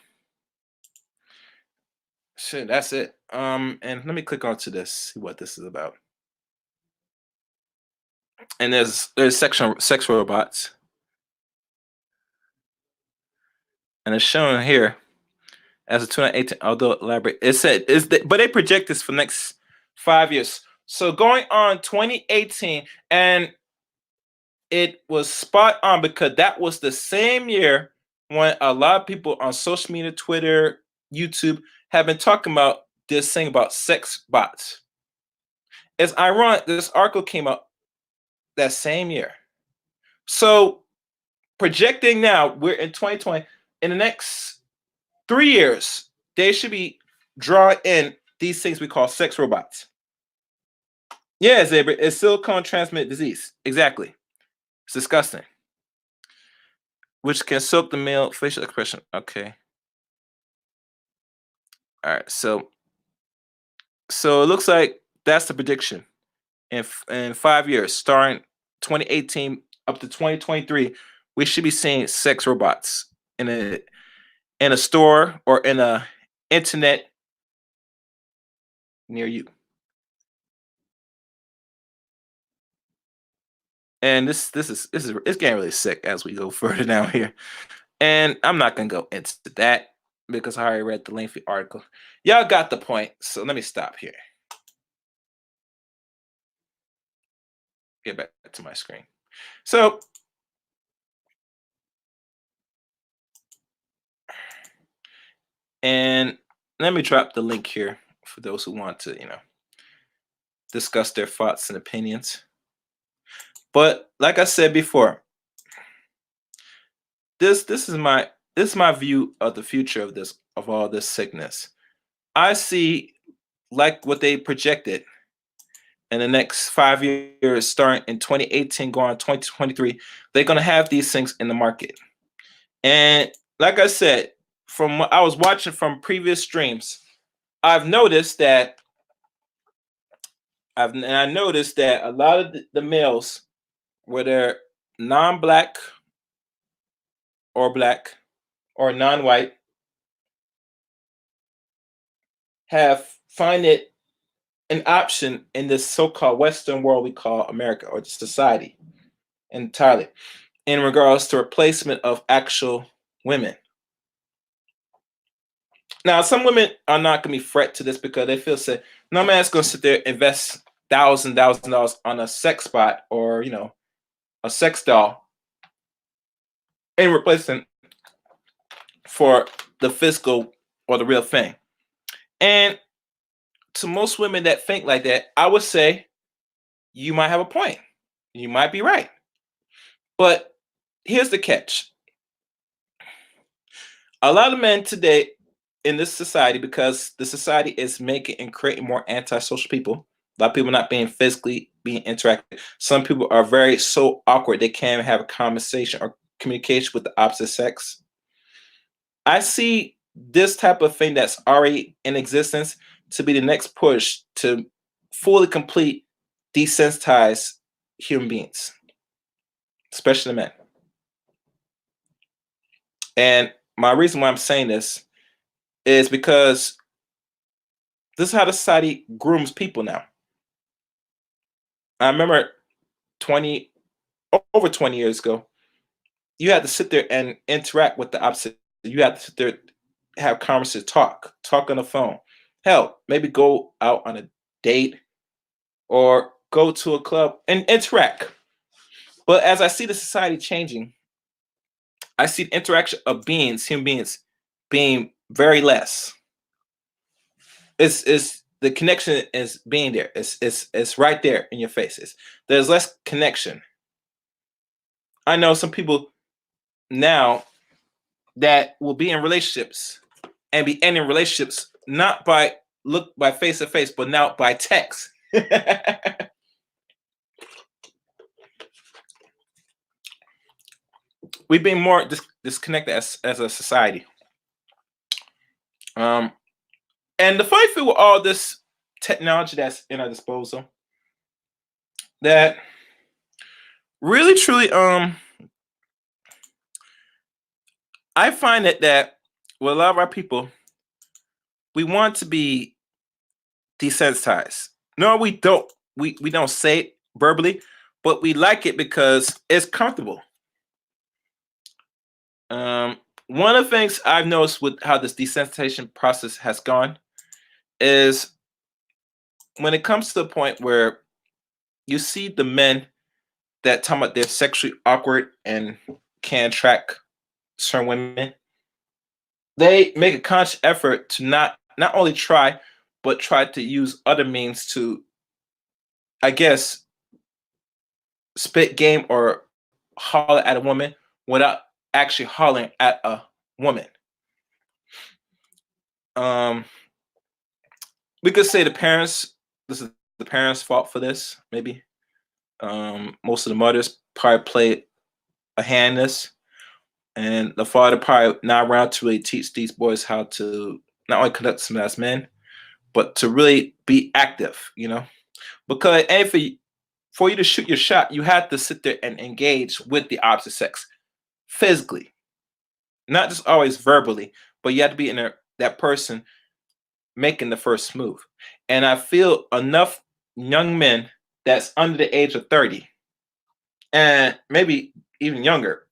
shit, that's it. And let me click onto this, see what this is about. And there's section sex robots, and it's shown here as a 2018. Although elaborate, it said but they project this for next 5 years. So going on 2018, and it was spot on because that was the same year when a lot of people on social media, Twitter, YouTube, have been talking about this thing about sex bots. It's ironic this article came out that same year. So projecting now, we're in 2020. In the next 3 years, they should be drawing in these things we call sex robots. Yeah, Zebra, it's silicone transmitted disease. Exactly. It's disgusting. Which can soak the male facial expression. Okay. All right. So it looks like that's the prediction in 5 years, starting 2018 up to 2023. We should be seeing sex robots in a store or in a internet near you. And this is it's getting really sick as we go further down here. And I'm not gonna go into that because I already read the lengthy article. Y'all got the point. So let me stop here. Get back to my screen. So and let me drop the link here for those who want to, discuss their thoughts and opinions. But like I said before, this is my view of the future of all this sickness. I see like what they projected in the next 5 years, starting in 2018, going on 2023, they're gonna have these things in the market. And like I said, from what I was watching from previous streams, I've noticed that I noticed that a lot of the males, whether non-black or black or non-white, have find it an option in this so-called Western world we call America or society entirely in regards to replacement of actual women. Now, some women are not going to be fret to this because they feel say, no man's going to sit there and invest thousand dollars on a sex bot or a sex doll in replacement for the physical or the real thing. And to most women that think like that, I would say you might have a point. You might be right. But here's the catch. A lot of men today in this society, because the society is making and creating more antisocial people, a lot of people not being physically being interactive. Some people are very so awkward they can't have a conversation or communication with the opposite sex. I see this type of thing that's already in existence to be the next push to fully complete desensitize human beings, especially men. And my reason why I'm saying this is because this is how the society grooms people now. I remember 20 over 20 years ago, you have to sit there and interact with the opposite. You have to sit there, have conversations, talk on the phone. Hell, maybe go out on a date or go to a club and interact. But as I see the society changing, I see the interaction of human beings, being very less. It's the connection is being there. It's right there in your faces. There's less connection. I know some people now that will be in relationships and be ending relationships not by look by face to face, but now by text. We've been more disconnected as a society. Um, and the funny thing with all this technology that's in our disposal, that really truly, I find that with a lot of our people, we want to be desensitized. No, we don't. We don't say it verbally, but we like it because it's comfortable. One of the things I've noticed with how this desensitization process has gone is when it comes to the point where you see the men that talk about they're sexually awkward and can't attract certain women, they make a conscious effort to not only try, but try to use other means to, I guess, spit game or holler at a woman without actually hollering at a woman. Um, we could say the parents. This is the parents' fault for this. Maybe most of the mothers probably played a hand in this, and the father probably not around to really teach these boys how to not only conduct themselves as men, but to really be active. Because for you to shoot your shot, you have to sit there and engage with the opposite sex physically, not just always verbally, but you have to be in that person making the first move. And I feel enough young men that's under the age of 30 and maybe even younger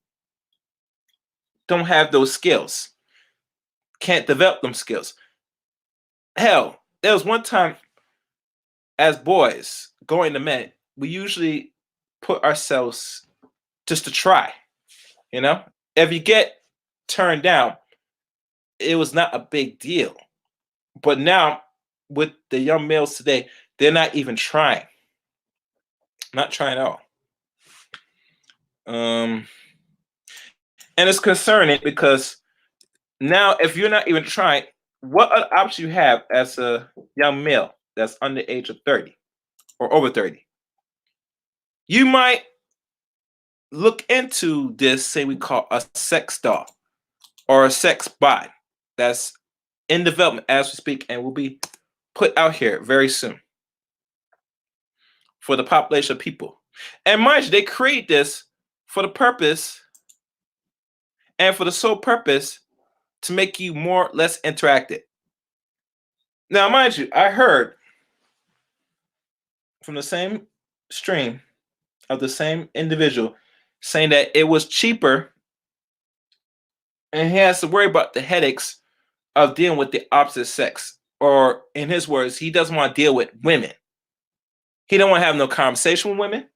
don't have those skills, can't develop them skills. Hell, there was one time as boys going to men, we usually put ourselves just to try, you know? If you get turned down, it was not a big deal. But now with the young males today, they're not even trying. Not trying at all. Um, and it's concerning because now if you're not even trying, what other option you have as a young male that's under the age of 30 or over 30? You might look into this, say we call a sex doll or a sex bot that's in development as we speak and will be put out here very soon for the population of people. And mind you, they create this for the purpose and for the sole purpose to make you more or less interactive. Now, mind you, I heard from the same stream of the same individual saying that it was cheaper and he has to worry about the headaches of dealing with the opposite sex. Or in his words, he doesn't want to deal with women. He don't want to have no conversation with women.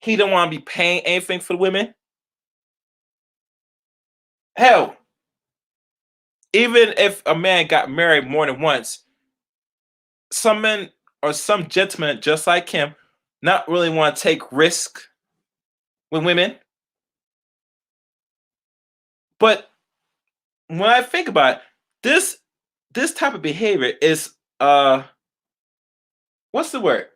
He don't want to be paying anything for the women. Hell, even if a man got married more than once, some men or some gentlemen just like him not really want to take risk with women. But when I think about it, this type of behavior is what's the word?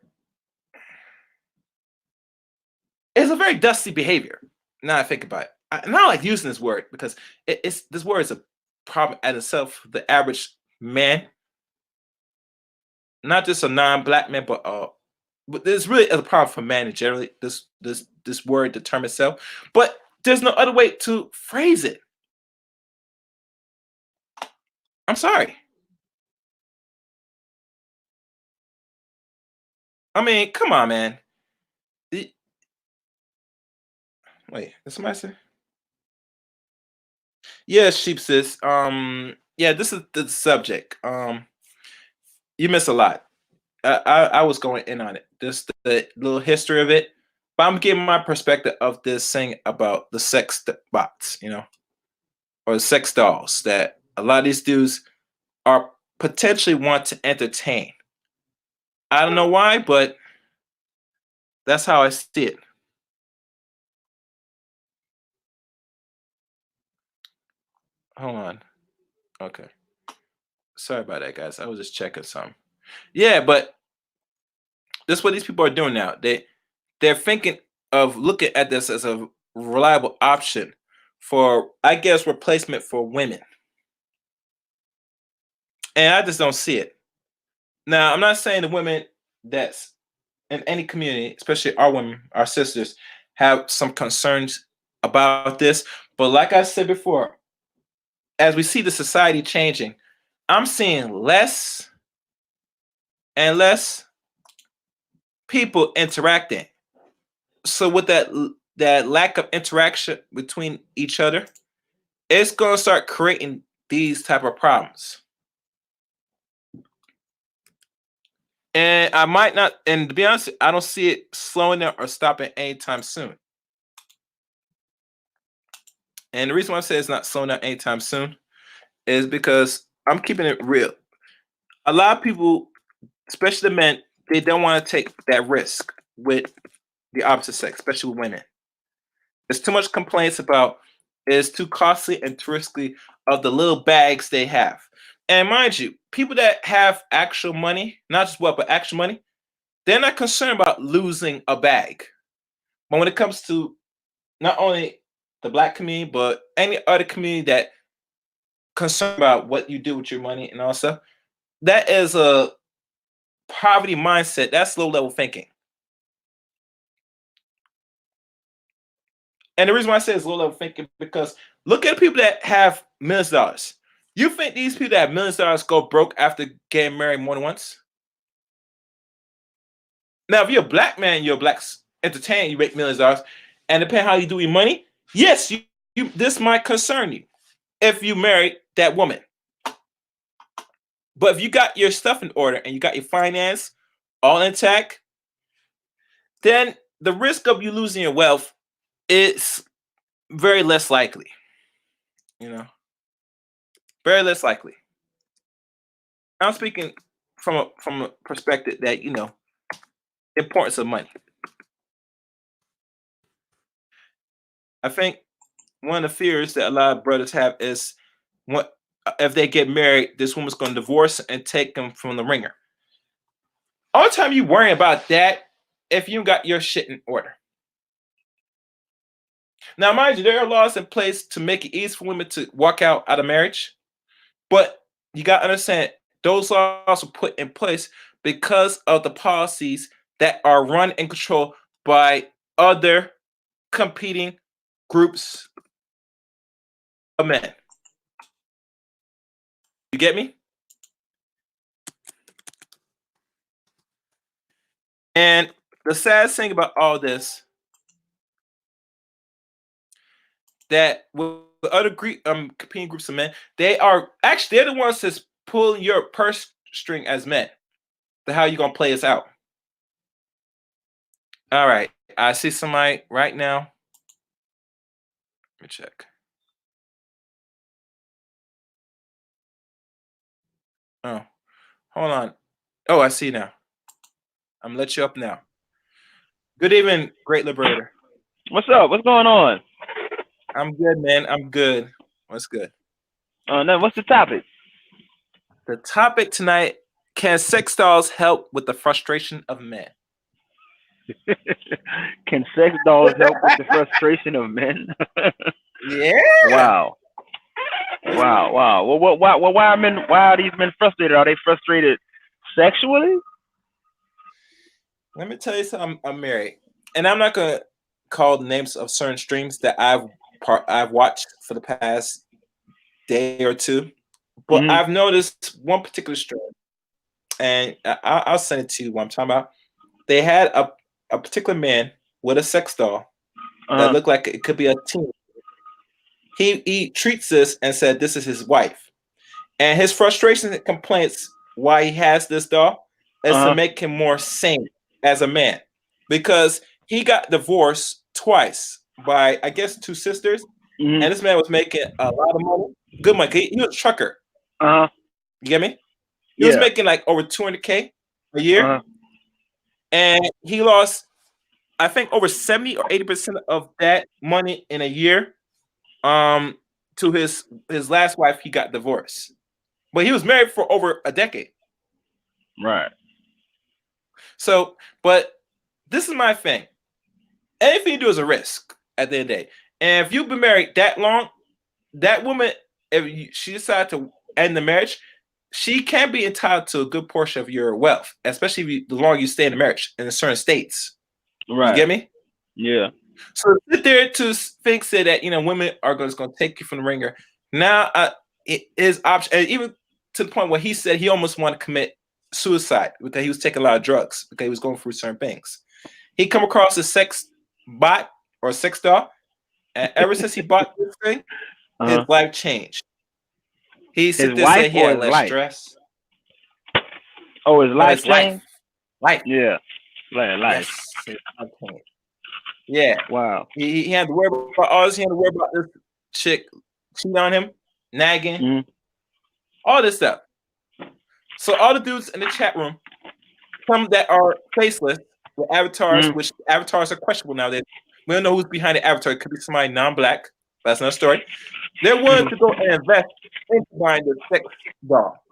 It's a very dusty behavior. Now I think about it. And I don't like using this word because it's this word is a problem at itself for the average man, not just a non-black man, but there's really a problem for men generally. This word, the term itself, but there's no other way to phrase it. I'm sorry. I mean, come on, man. The- Wait, did somebody say? Yeah, sheepsis. Yeah, this is the subject. You miss a lot. I was going in on it. Just the little history of it. But I'm giving my perspective of this thing about the bots, or the sex dolls that a lot of these dudes are potentially want to entertain. I don't know why, but that's how I see it. Hold on. Okay. Sorry about that, guys. I was just checking some. Yeah, but this is what these people are doing now. They're thinking of looking at this as a reliable option for, I guess, replacement for women. And I just don't see it. Now, I'm not saying the women that's in any community, especially our women, our sisters, have some concerns about this. But like I said before, as we see the society changing, I'm seeing less and less people interacting. So with that lack of interaction between each other, it's gonna start creating these type of problems. And I might not, and to be honest, I don't see it slowing down or stopping anytime soon. And the reason why I say it's not slowing down anytime soon is because I'm keeping it real. A lot of people, especially the men, they don't want to take that risk with the opposite sex, especially with women. There's too much complaints about it's too costly and too risky of the little bags they have. And mind you, people that have actual money, not just what, but actual money, they're not concerned about losing a bag. But when it comes to not only the black community, but any other community that concerned about what you do with your money and all stuff, that is a poverty mindset. That's low level thinking. And the reason why I say it's low level thinking because look at people that have millions of dollars. You think these people that have millions of dollars go broke after getting married more than once? Now, if you're a black man, you're a black entertainer, you make millions of dollars, and depending how you do your money, yes, you this might concern you if you married that woman. But if you got your stuff in order and you got your finance all intact, then the risk of you losing your wealth is very less likely. You know, very less likely. I'm speaking from a perspective that importance of money. I think one of the fears that a lot of brothers have is what if they get married, this woman's going to divorce and take them from the ringer. All the time you worrying about that if you got your shit in order. Now, mind you, there are laws in place to make it easy for women to walk out of marriage, but you got to understand those laws were put in place because of the policies that are run and controlled by other competing groups of men. You get me? And the saddest thing about all this that with other competing groups of men, they're the ones that's pulling your purse string as men. So how you gonna play this out? All right, I see somebody right now. Let me check. Oh, hold on. Oh, I see now. I'm gonna let you up now. Good evening, Great Liberator.
What's up? What's going on?
I'm good, man. I'm good. What's good?
No, what's the topic?
The topic tonight: can sex dolls help with the frustration of men?
Can sex dolls help with the frustration of men?
Yeah.
Wow, wow, wow. Why are men? Why are these men frustrated? Are they frustrated sexually?
Let me tell you something. I'm married, and I'm not gonna call the names of certain streams that I've watched for the past day or two, but
Hmm.
I've noticed one particular stream, and I'll send it to you. What I'm talking about. They had a particular man with a sex doll
Uh
that
huh.
looked like it could be a teen, he treats this and said this is his wife, and his frustrations and complaints why he has this doll is to
Uh-huh.
make him more sane as a man, because he got divorced twice by I guess two sisters,
Mhm.
and this man was making a lot of money, good money. He was a trucker.
Uh-huh.
You get me? He was
Yeah.
making like over 200K a year,
Uh-huh.
and he lost I think over 70 or 80% of that money in a year um to his last wife. He got divorced, but he was married for over a decade.
Right.
So, but this is my thing. Anything you do is a risk at the end of the day. And if you've been married that long, that woman, she decided to end the marriage, she can be entitled to a good portion of your wealth, especially if the longer you stay in the marriage in certain states. You
Right.
get me?
Yeah.
So sit there to think say that women are just going to take you from the ringer. Now it is option, and even to the point where he said he almost wanted to commit suicide because he was taking a lot of drugs because he was going through certain things. He come across a sex bot or sex doll, and ever since he bought this thing, his
Uh-huh.
life changed. He
His
sit there
wife
saying he
or
had
his
less
life?
stress.
Oh, his
No,
life
his
changed?
life,
Yeah. Life.
yes, his life changed. Yeah,
Wow.
he had to worry about all this. He had to worry about this chick cheating on him, nagging,
Mhm.
all this stuff. So all the dudes in the chat room, some that are faceless with avatars,
Mhm.
which avatars are questionable nowadays. We don't know who's behind the avatar. It could be somebody non-black. That's another story. They're willing to go and invest into buying the sex doll,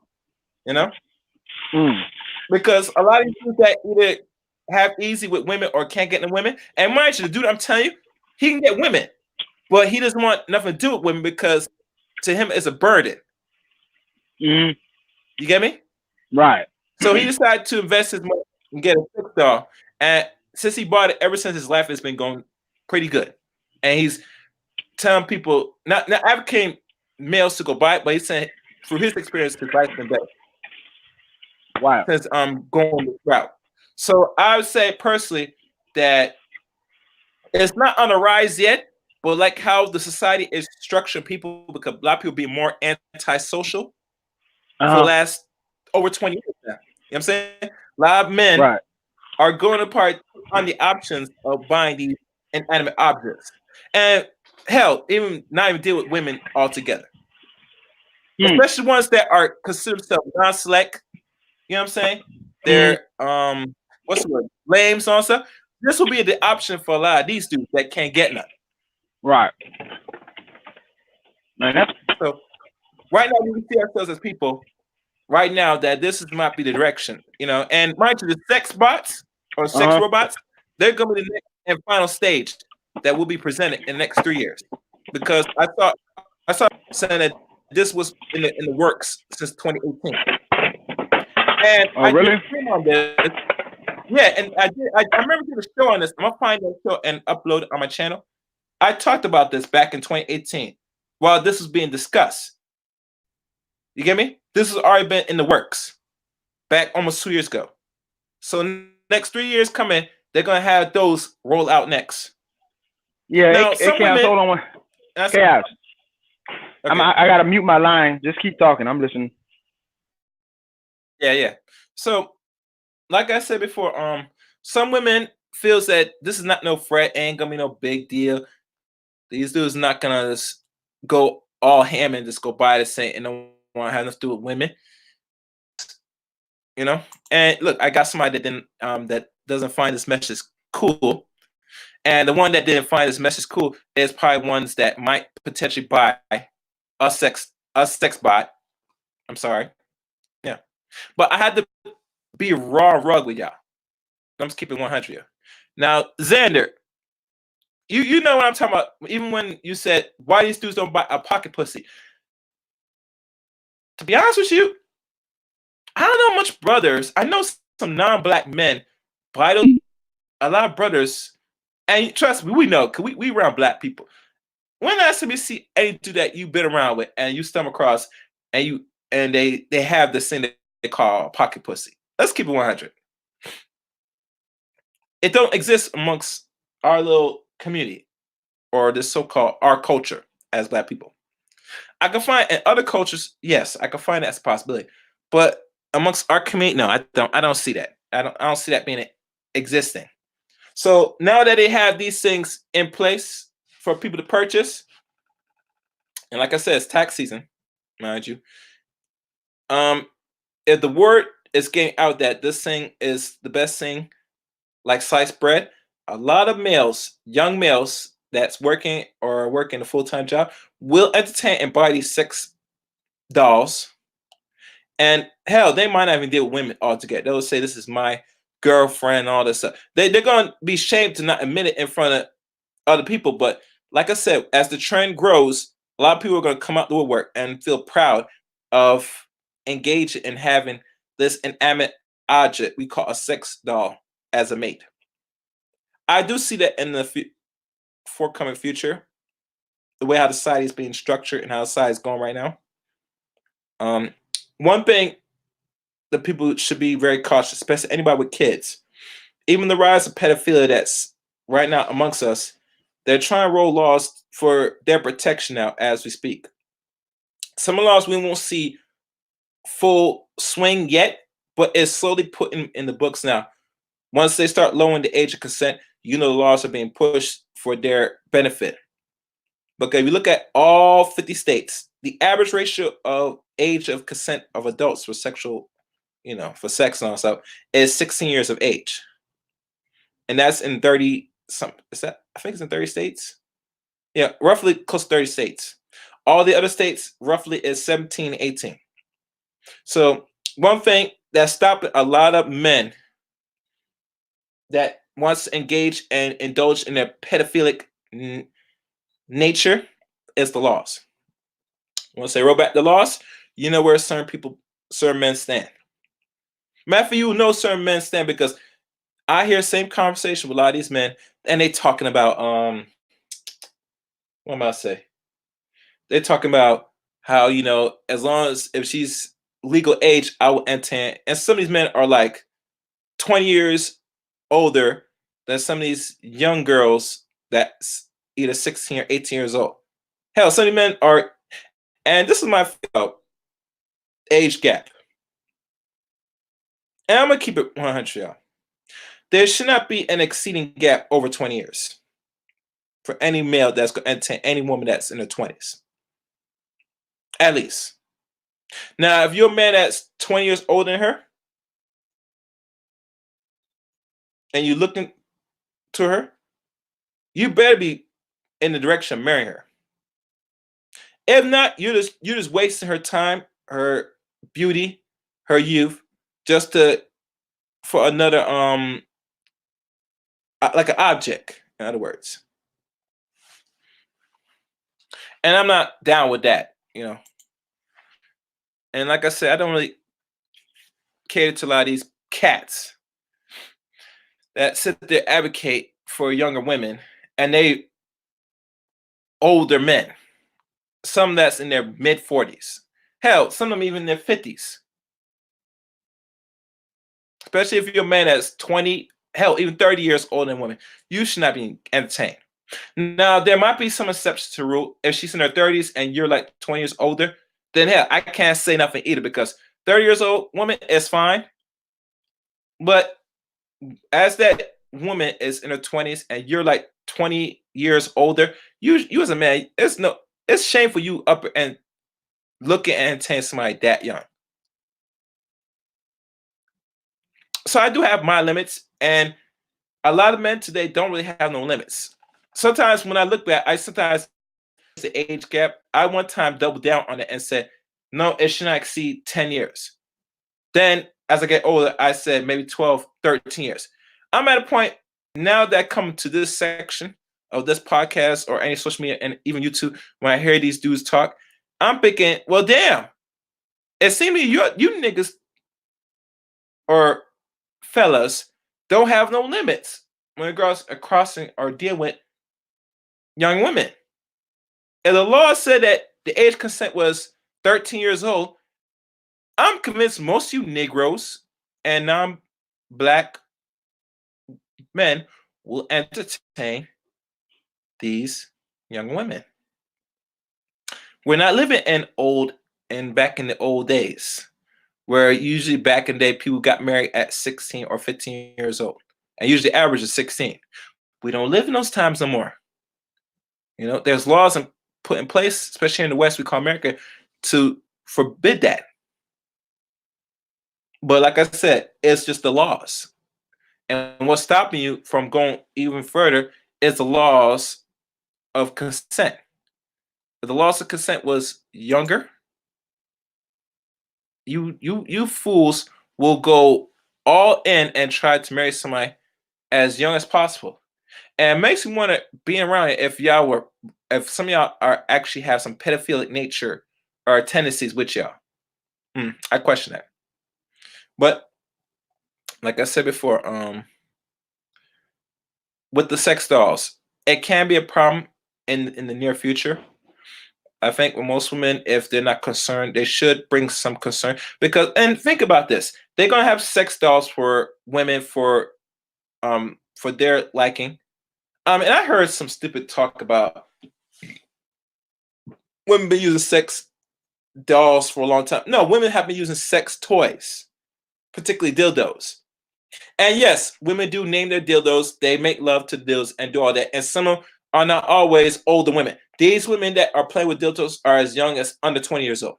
Mm.
because a lot of these dudes that either have easy with women or can't get the women. And mind you, the dude I'm telling you, he can get women, but he doesn't want nothing to do with women because to him it's a burden.
Mhm.
You get me?
Right.
So he decided to invest his money and get a sex doll. And since he bought it, ever since his life has been going pretty good. And he's telling people, not advocating males to go buy it, but he's saying through his experience, his life's been better
Wow.
since going this route. So I would say personally that it's not on the rise yet, but like how the society is structuring people, because a lot of people being more antisocial for the
Uh-huh.
last over 20 years now. You know what I'm saying? A lot of men
Right.
are going apart on the options of buying these inanimate objects. And hell, even not even deal with women altogether.
Mm.
Especially ones that are considered themselves non-select. You know what I'm saying?
Mhm.
They're what's the word? Lame so and stuff. This will be the option for a lot of these dudes that can't get none.
Right. Man, that's
So right now we see ourselves as people right now that might be the direction, And mind you, the sex bots or sex
uh-huh.
robots, they're going to be the next and final stage that will be presented in the next 3 years. Because I saw saying that this was in the works since 2018, and
Oh,
I did
really?
a stream on this. Yeah, and I remember doing a show on this. I'm gonna find that show and upload it on my channel. I talked about this back in 2018 while this was being discussed. You get me? This has already been in the works back almost 2 years ago. So next 3 years coming, they're gonna have those roll out next.
Yeah,
Now
it
some
chaos.
women,
Hold on.
that's
Chaos.
okay.
I gotta mute my line. Just keep talking. I'm listening.
Yeah. So like I said before, some women feels that this is not no threat, ain't gonna be no big deal. These dudes not gonna just go all ham and just go buy this thing and don't want to have nothing to do with women. And look, I got somebody that didn't that doesn't find this message cool, and the one that didn't find this message cool is probably ones that might potentially buy a sex bot. I'm sorry, yeah, but I had to be raw rug with y'all. I'm just keeping 100 here. Now, Xander, you know what I'm talking about. Even when you said why these dudes don't buy a pocket pussy. To be honest with you, I don't know much brothers. I know some non-black men, but I don't a lot of brothers. And trust me, we know because we around black people. When last time you see any dude that you've been around with and you stumble across and they have this thing that they call pocket pussy? Let's keep it 100. It don't exist amongst our little community or this so-called our culture as Black people. I can find in other cultures, yes, I can find that as a possibility. But amongst our community, no, I don't see that. I don't see that being existing. So now that they have these things in place for people to purchase, and like I said, it's tax season, mind you. If the word is getting out that this thing is the best thing, like sliced bread, a lot of males, young males that's working or working a full-time job, will entertain and buy these sex dolls. And hell, they might not even deal with women altogether. They'll say this is my girlfriend and all this stuff. They're gonna be ashamed to not admit it in front of other people. But like I said, as the trend grows, a lot of people are gonna come out the woodwork and feel proud of engaging in having this inanimate object we call a sex doll as a mate. I do see that in the forthcoming future, the way how the society is being structured and how society is going right now. One thing that people should be very cautious, especially anybody with kids. Even the rise of pedophilia that's right now amongst us, they're trying to roll laws for their protection now as we speak. Some laws we won't see full swing yet, but it's slowly put in the books now. Once they start lowering the age of consent, the laws are being pushed for their benefit. Because if you look at all 50 states, the average ratio of age of consent of adults for sexual, for sex and all stuff is 16 years of age. And that's in 30 some I think it's in 30 states. Yeah, roughly close to 30 states. All the other states roughly is 17, 18. So one thing that stopped a lot of men that wants to engage and indulge in their pedophilic nature is the laws. Once they roll back the laws, you know where certain men stand. Matter for you know certain men stand because I hear same conversation with a lot of these men, and they talking about what am I say? They're talking about how as long as if she's legal age, I will entertain. And some of these men are like 20 years older than some of these young girls that's either 16 or 18 years old. Hell, some of these men are, and this is my age gap. And I'm gonna keep it 100, y'all. There should not be an exceeding gap over 20 years for any male that's going to entertain any woman that's in her 20s. At least. Now, if you're a man that's 20 years older than her, and you're looking to her, you better be in the direction of marrying her. If not, you're just wasting her time, her beauty, her youth, just for another like an object, in other words. And I'm not down with that, And like I said, I don't really cater to a lot of these cats that sit there advocate for younger women and they older men. Some that's in their mid 40s. Hell, some of them even in their 50s. Especially if you're a man that's 20, hell, even 30 years older than women, you should not be entertained. Now, there might be some exceptions to the rule. If she's in her 30s and you're like 20 years older, then hell, I can't say nothing either because 30 years old woman is fine. But as that woman is in her 20s and you're like 20 years older, you as a man, it's shameful you up and looking and entertain somebody that young. So I do have my limits, and a lot of men today don't really have no limits. Sometimes when I look back, I sometimes the age gap. I one time doubled down on it and said, no, it should not exceed 10 years. Then as I get older, I said maybe 12, 13 years. I'm at a point now that I come to this section of this podcast or any social media and even YouTube, when I hear these dudes talk, I'm thinking, well, damn, it seems to me you niggas or fellas don't have no limits when it goes crossing or deal with young women. If the law said that the age consent was 13 years old, I'm convinced most of you Negroes and non-black men will entertain these young women. We're not living back in the old days, where usually back in the day people got married at 16 or 15 years old, and usually the average is 16. We don't live in those times no more. There's laws put in place, especially in the West, we call America, to forbid that. But like I said, it's just the laws. And what's stopping you from going even further is the laws of consent. If the laws of consent was younger, you fools will go all in and try to marry somebody as young as possible. And it makes me want to be around it if some of y'all are actually have some pedophilic nature or tendencies with y'all. I question that. But like I said before, with the sex dolls, it can be a problem in the near future. I think with most women, if they're not concerned, they should bring some concern and think about this: they're gonna have sex dolls for women for their liking. And I heard some stupid talk about women been using sex dolls for a long time. No, women have been using sex toys, particularly dildos. And yes, women do name their dildos. They make love to dildos and do all that. And some of them are not always older women. These women that are playing with dildos are as young as under 20 years old.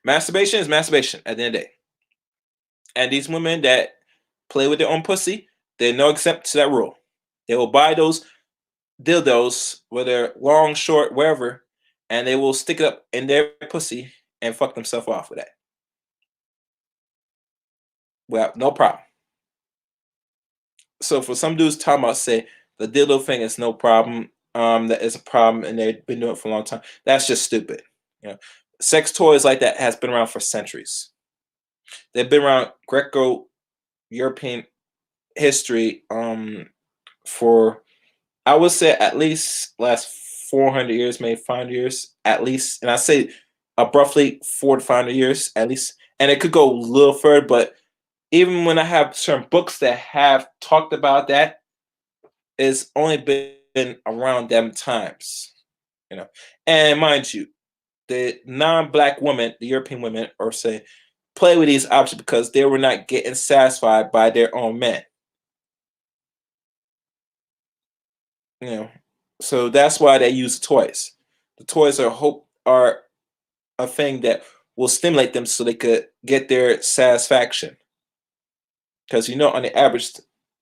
Masturbation is masturbation at the end of the day. And these women that play with their own pussy, they're no exception to that rule. They will buy those dildos, whether long, short, wherever, and they will stick it up in their pussy and fuck themselves off with that. Well, no problem. So for some dudes talking about say the dildo thing is no problem, that is a problem and they've been doing it for a long time. That's just stupid. Sex toys like that has been around for centuries. They've been around Greco-European history for, I would say, at least last 400 years, maybe 500 years at least. And I say roughly 400 to 500 years at least. And it could go a little further, but even when I have certain books that have talked about that, it's only been around them times. And mind you, the non-black women, the European women, or say, play with these objects because they were not getting satisfied by their own men. So that's why they use toys. The toys are a thing that will stimulate them so they could get their satisfaction. Because on the average,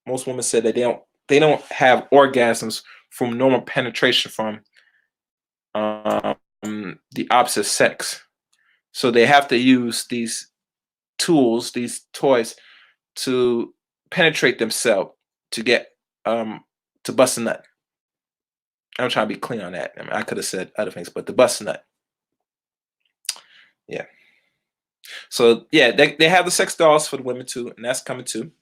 most women said that they don't have orgasms from normal penetration from the opposite sex. So they have to use these tools, these toys, to penetrate themselves to get to bust a nut. I'm trying to be clean on that. I could have said other things, but the bust a nut. Yeah. So yeah, they have the sex dolls for the women too, and that's coming too.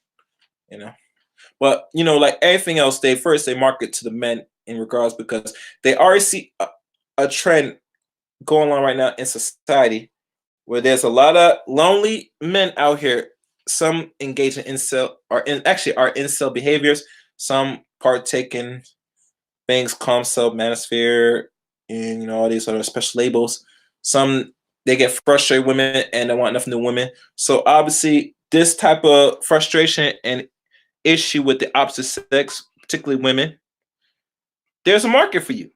But like everything else, they market to the men in regards because they already see a trend going on right now in society where there's a lot of lonely men out here. Some engage in incel are incel behaviors. Some partake in things, calm self, manosphere, and all these other special labels. Some they get frustrated with women and they want nothing to do with women. So obviously, this type of frustration and issue with the opposite sex, particularly women, there's a market for you.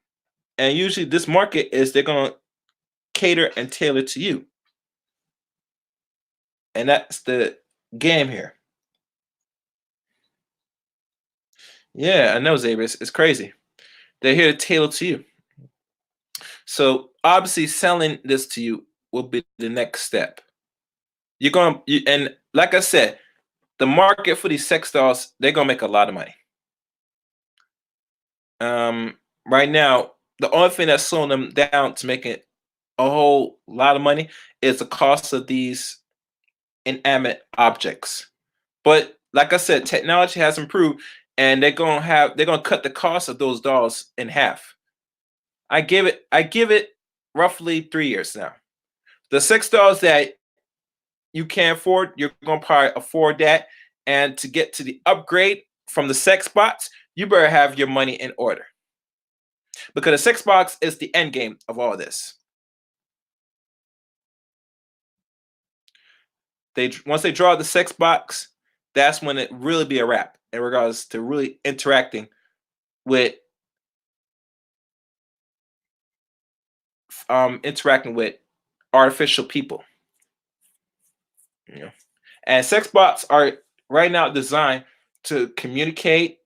And usually this market is they're going to cater and tailor to you. And that's the game here. Yeah, I know, Xavier. It's crazy. They're here to tailor to you. So obviously selling this to you will be the next step. And like I said, the market for these sex dolls, they're going to make a lot of money. Right now, the only thing that's slowing them down to making a whole lot of money is the cost of these inanimate objects. But like I said, technology has improved, and they're gonna cut the cost of those dolls in half. I give it roughly 3 years now. The sex dolls that you can't afford, you're gonna probably afford that. And to get to the upgrade from the sex bots, you better have your money in order. because the sex box is the end game of all this. Once they draw the sex box, that's when it really be a wrap in regards to really interacting with artificial people. You know, and sex bots are right now designed to communicate,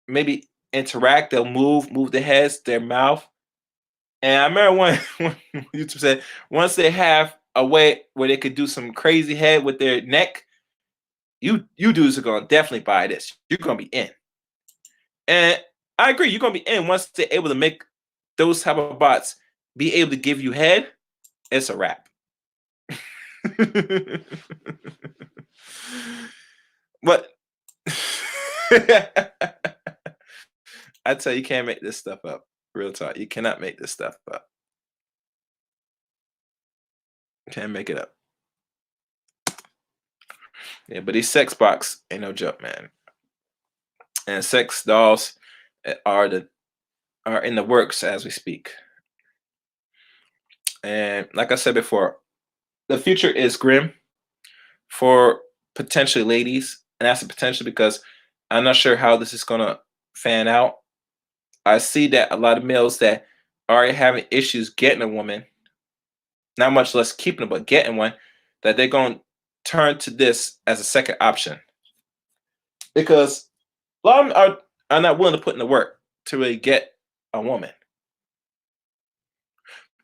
maybe interact. They'll move their heads, their mouth. And I remember when YouTube said once they have a way where they could do some crazy head with their neck, you dudes are gonna definitely buy this. You're gonna be in. And I agree, you're gonna be in once they're able to make those type of bots be able to give you head. It's a wrap. But I tell you, can't make this stuff up. Real talk, you cannot make this stuff up. You can't make it up. Yeah, but these sex box ain't no joke, man. And sex dolls are in the works as we speak. And like I said before, the future is grim for potentially ladies, and that's a potential because I'm not sure how this is gonna fan out. I see that a lot of males that are having issues getting a woman, not much less keeping her, but getting one, that they're gonna turn to this as a second option because a lot of them are not willing to put in the work to really get a woman.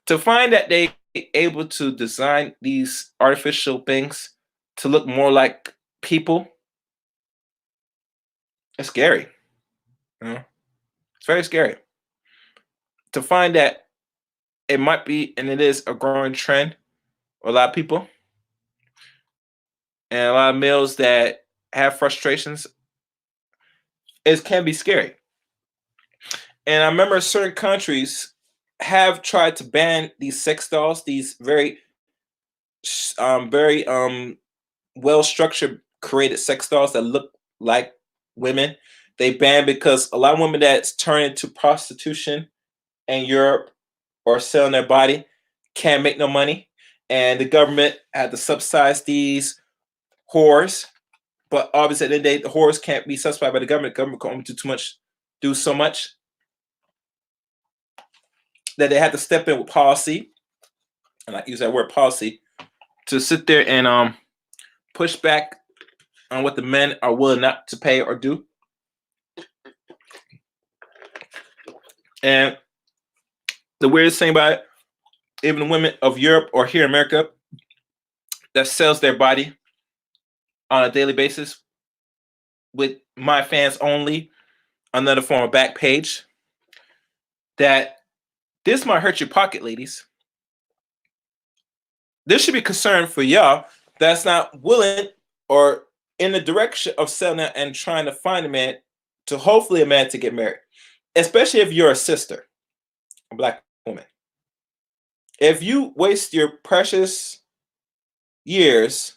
To find that they able to design these artificial things to look more like people, it's scary. You know? It's very scary. To find that it might be, and it is a growing trend for a lot of people, and a lot of males that have frustrations, it can be scary. And I remember certain countries have tried to ban these sex dolls, these very well structured created sex dolls that look like women. They ban because a lot of women that's turned into prostitution in Europe or selling their body can't make no money, and the government had to subsidize these whores. But obviously, at the end of the day, the whores can't be subsidized by the government. The government can only do so much that they had to step in with policy, and I use that word policy, to sit there and push back on what the men are willing not to pay or do. And the weirdest thing about it, even the women of Europe or here in America that sells their body on a daily basis with my fans only, another form of back page, that this might hurt your pocket, ladies. This should be concern for y'all that's not willing or in the direction of selling it and trying to find a man to hopefully a man to get married, especially if you're a sister, a black woman. If you waste your precious years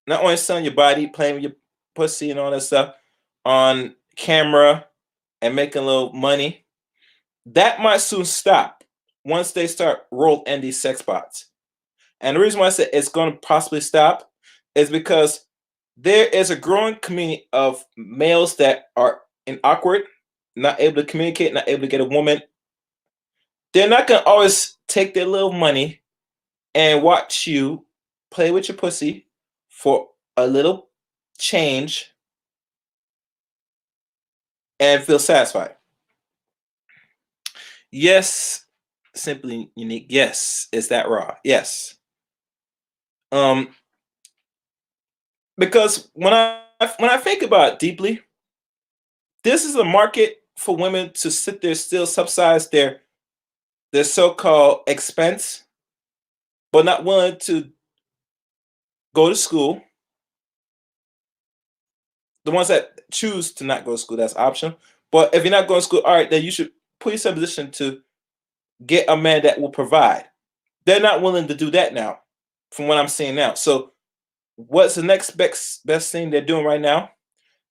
not only selling your body, playing with your pussy and all that stuff on camera and making a little money, that might soon stop once they start roll in these sex bots. And the reason why I said it's going to possibly stop is because there is a growing community of males that are awkward, not able to communicate, not able to get a woman. They're not going to always take their little money and watch you play with your pussy for a little change and feel satisfied. Yes, simply unique. Yes, is that raw? Yes. Because when I think about it deeply, this is a market for women to sit there still subsidize their so-called expense, but not willing to go to school. The ones that choose to not go to school, that's optional. But if you're not going to school, all right, then you should put yourself in a position to get a man that will provide. They're not willing to do that now, from what I'm seeing now. So what's the next best thing they're doing right now?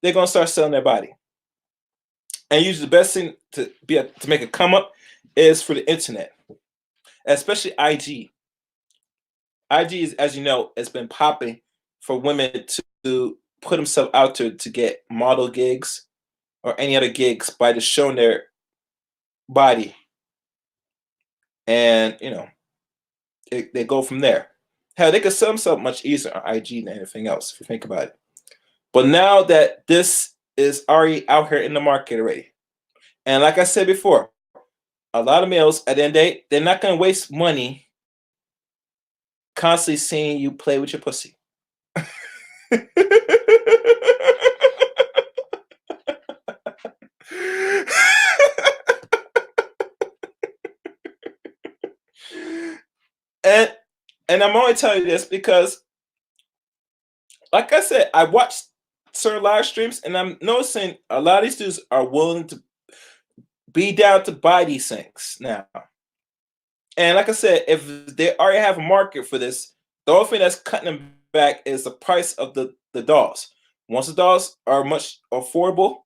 They're going to start selling their body. And usually the best thing to make a come up is for the internet, especially IG. IG is, as you know, has been popping for women to put themselves out to get model gigs or any other gigs by just showing their body, and they go from there. Hell, they could sell themselves much easier on IG than anything else if you think about it. But now that this is already out here in the market already, and like I said before, a lot of males at the end of the day, they're not going to waste money constantly seeing you play with your pussy. and I'm only telling you this because, like I said, I watched certain live streams, and I'm noticing a lot of these dudes are willing to be down to buy these things now. And like I said, if they already have a market for this, the only thing that's cutting them back is the price of the dolls. Once the dolls are much affordable,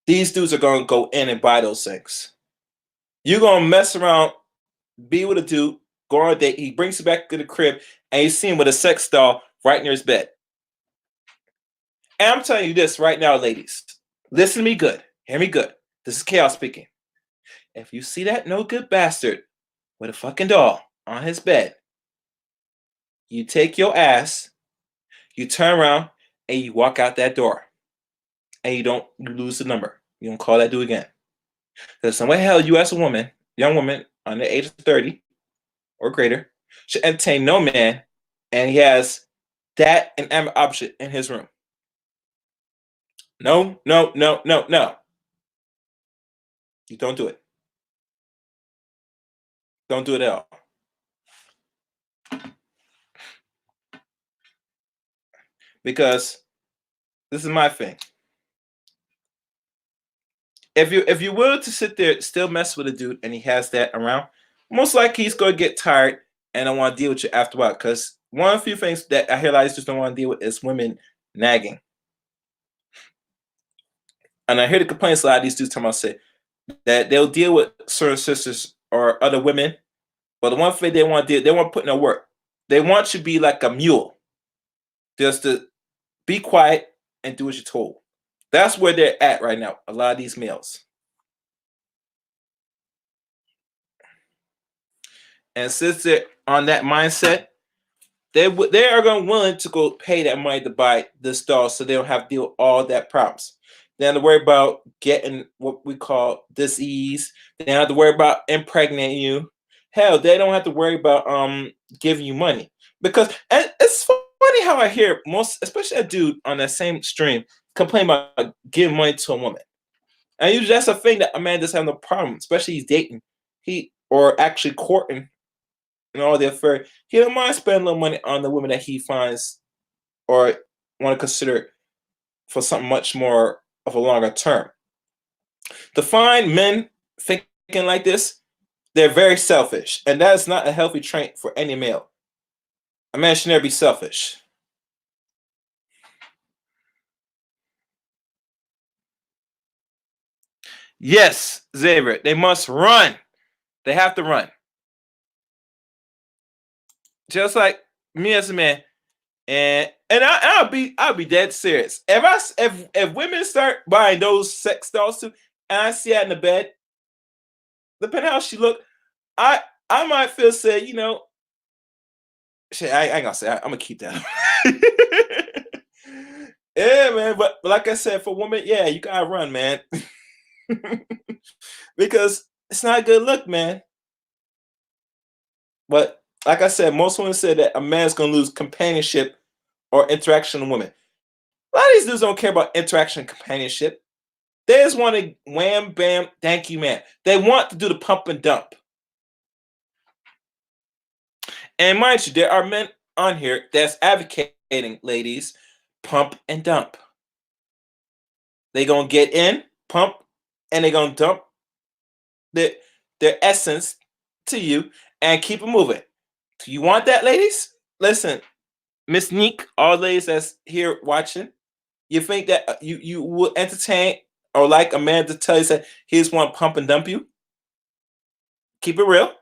these dudes are going to go in and buy those things. You're going to mess around, be with a dude, go on a date, he brings you back to the crib, and you see him with a sex doll right near his bed. And I'm telling you this right now, ladies. Listen to me good. Hear me good. This is Chaos speaking. If you see that no good bastard with a fucking doll on his bed, you take your ass, you turn around, and you walk out that door. And you lose the number. You don't call that dude again. Because some way hell you as a woman, young woman under the age of 30 or greater, should entertain no man, and he has that and object in his room. No. You don't do it. Don't do it at all. Because this is my thing. If you're willing to sit there still mess with a dude and he has that around, most likely he's going to get tired and don't want to deal with you after a while. Because one of the few things that I hear a lot of just don't want to deal with is women nagging. And I hear the complaints a lot of these dudes talking about say that they'll deal with certain sisters or other women, but the one thing they want to do, they want to put in their work. They want you to be like a mule, just to be quiet and do what you're told. That's where they're at right now, a lot of these males. And since they're on that mindset, they are going willing to go pay that money to buy this doll so they don't have to deal with all that problems. They don't have to worry about getting what we call disease. They don't have to worry about impregnating you. Hell, they don't have to worry about giving you money. Because and it's funny how I hear most, especially a dude on that same stream, complain about giving money to a woman. And usually that's a thing that a man doesn't have no problem, especially he's dating. Or actually courting and all the affair. He don't mind spending a little money on the women that he finds or want to consider for something much more of a longer term. To find men thinking like this, they're very selfish. And that is not a healthy trait for any male. A man should never be selfish. Yes, Xavier, they must run. They have to run. Just like me as a man. And I'll be dead serious. If women start buying those sex dolls too, and I see that in the bed, depending how she look, I might feel say, shit, I ain't gonna say I'm gonna keep that. Yeah, man. But like I said, for women, yeah, you gotta run, man. Because it's not a good look, man. But like I said, most women say that a man's gonna lose companionship or interaction with women. A lot of these dudes don't care about interaction and companionship. They just want to wham, bam, thank you, man. They want to do the pump and dump. And mind you, there are men on here that's advocating, ladies, pump and dump. They gonna get in, pump, and they gonna dump their essence to you and keep it moving. Do you want that, ladies? Listen, Miss Neek, all ladies that's here watching, you think that you will entertain or like a man to tell you that he just want to pump and dump you? Keep it real.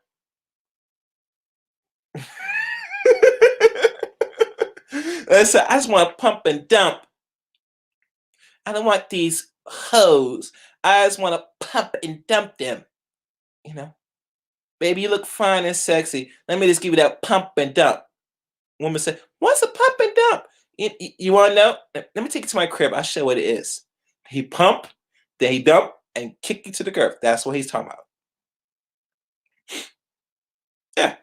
Listen, I just want to pump and dump. I don't want these hoes. I just want to pump and dump them. You know, baby, you look fine and sexy. Let me just give you that pump and dump. Woman say, "What's a pump and dump? You want to know? Let me take you to my crib. I'll show you what it is." He pump, then he dump, and kick you to the curb. That's what he's talking about. Yeah.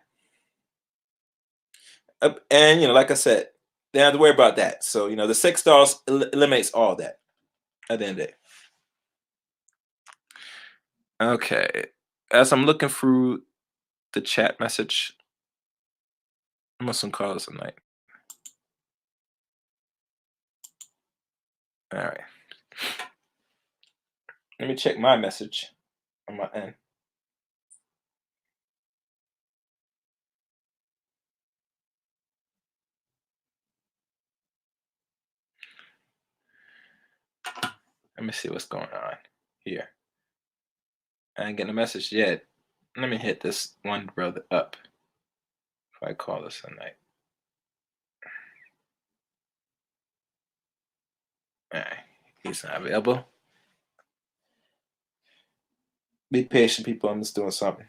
And like I said, they don't have to worry about that. So the sex dolls eliminates all that at the end of the day. Okay. As I'm looking through the chat message, I'm on some calls tonight. All right. Let me check my message on my end. Let me see what's going on here. I ain't getting a message yet. Let me hit this one brother up if I call this tonight. All right. He's not available. Be patient, people. I'm just doing something.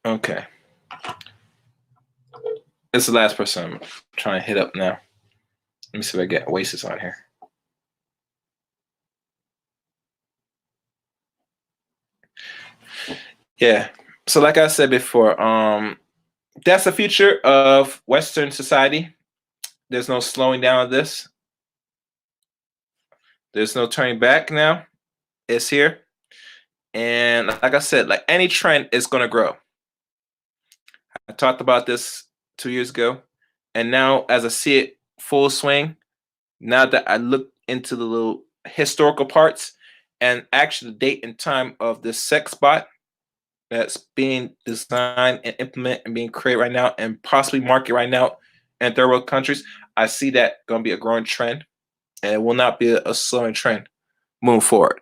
Okay. This is the last person I'm trying to hit up now. Let me see if I get Oasis on here. Yeah. So like I said before, that's the future of Western society. There's no slowing down of this. There's no turning back now. It's here. And like I said, like any trend is going to grow. I talked about this 2 years ago. And now as I see it full swing, now that I look into the little historical parts and actually the date and time of this sex bot that's being designed and implemented and being created right now and possibly market right now in third world countries, I see that going to be a growing trend, and it will not be a slowing trend moving forward.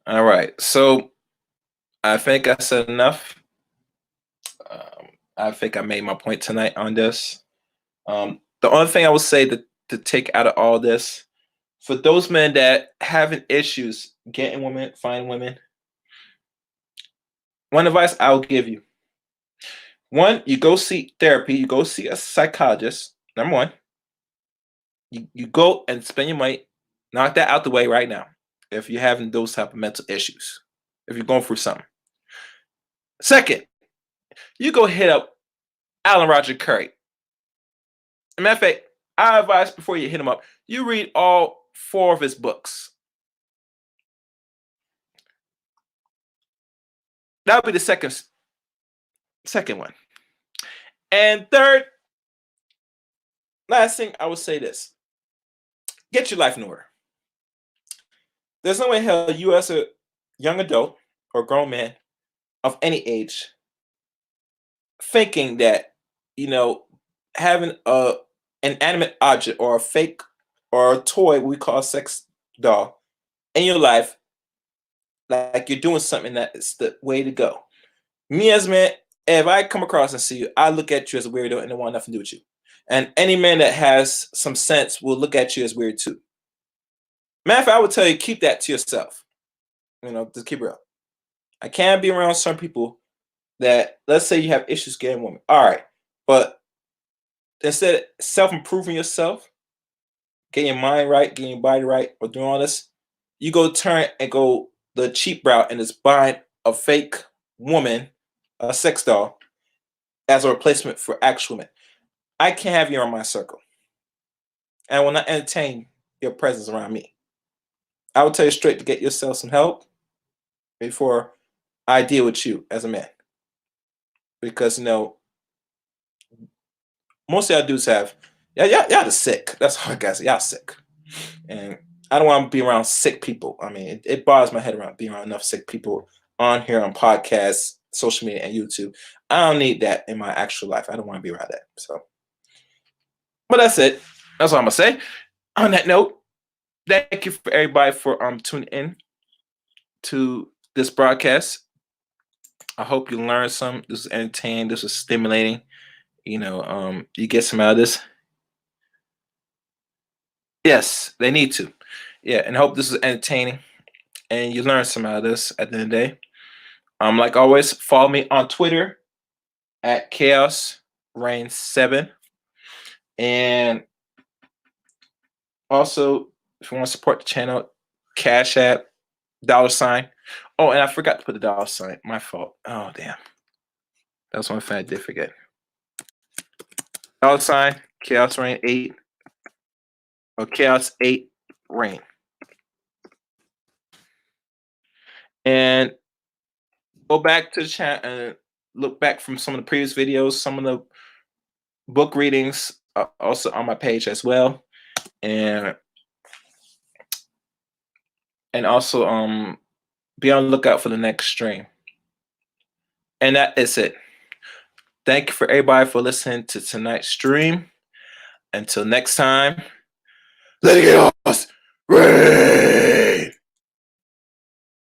All right, so I think I said enough. I think I made my point tonight on this. The only thing I would say to take out of all this, for those men that having issues getting women, finding women, one advice I'll give you. One, you go seek therapy. You go see a psychologist. Number one, you go and spend your money. Knock that out the way right now if you're having those type of mental issues, if you're going through something. Second, you go hit up Alan Roger Curry. As a matter of fact, I advise before you hit him up, you read all 4 of his books. That would be the second one. And third, last thing I would say this. Get your life in order. There's no way in hell you as a young adult or grown man of any age thinking that, having an inanimate object or a fake or a toy we call a sex doll in your life, like you're doing something that is the way to go. Me as a man, if I come across and see you, I look at you as a weirdo and don't want nothing to do with you. And any man that has some sense will look at you as weird too. Matter of fact, I would tell you, keep that to yourself. Just keep it real. I can't be around some people that, let's say you have issues getting women. All right. But instead of self-improving yourself, getting your mind right, getting your body right, or doing all this, you go turn and go the cheap route and just buy a fake woman, a sex doll, as a replacement for actual women. I can't have you on my circle. And I will not entertain your presence around me. I will tell you straight to get yourself some help before I deal with you as a man. Because, most of y'all dudes have, y'all are sick. That's all I got to say. Y'all sick. And I don't want to be around sick people. I mean, it bothers my head around being around enough sick people on here on podcasts, social media, and YouTube. I don't need that in my actual life. I don't want to be around that. So, but that's it. That's all I'm gonna say. On that note, thank you for everybody for tuning in to this broadcast. I hope you learned some. This was entertaining. This was stimulating. You get some out of this. Yes, they need to. Yeah, and I hope this is entertaining and you learn some out of this at the end of the day. Like always, follow me on Twitter at Chaos Reign 7. And also, if you want to support the channel, Cash App, $. Oh, and I forgot to put the $. My fault. Oh, damn. That was one thing I did forget. $, Chaos Reign 8, or Chaos 8 Reign. And go back to the chat and look back from some of the previous videos. Some of the book readings are also on my page as well. And also be on the lookout for the next stream. And that is it. Thank you for everybody for listening to tonight's stream. Until next time, let it get on.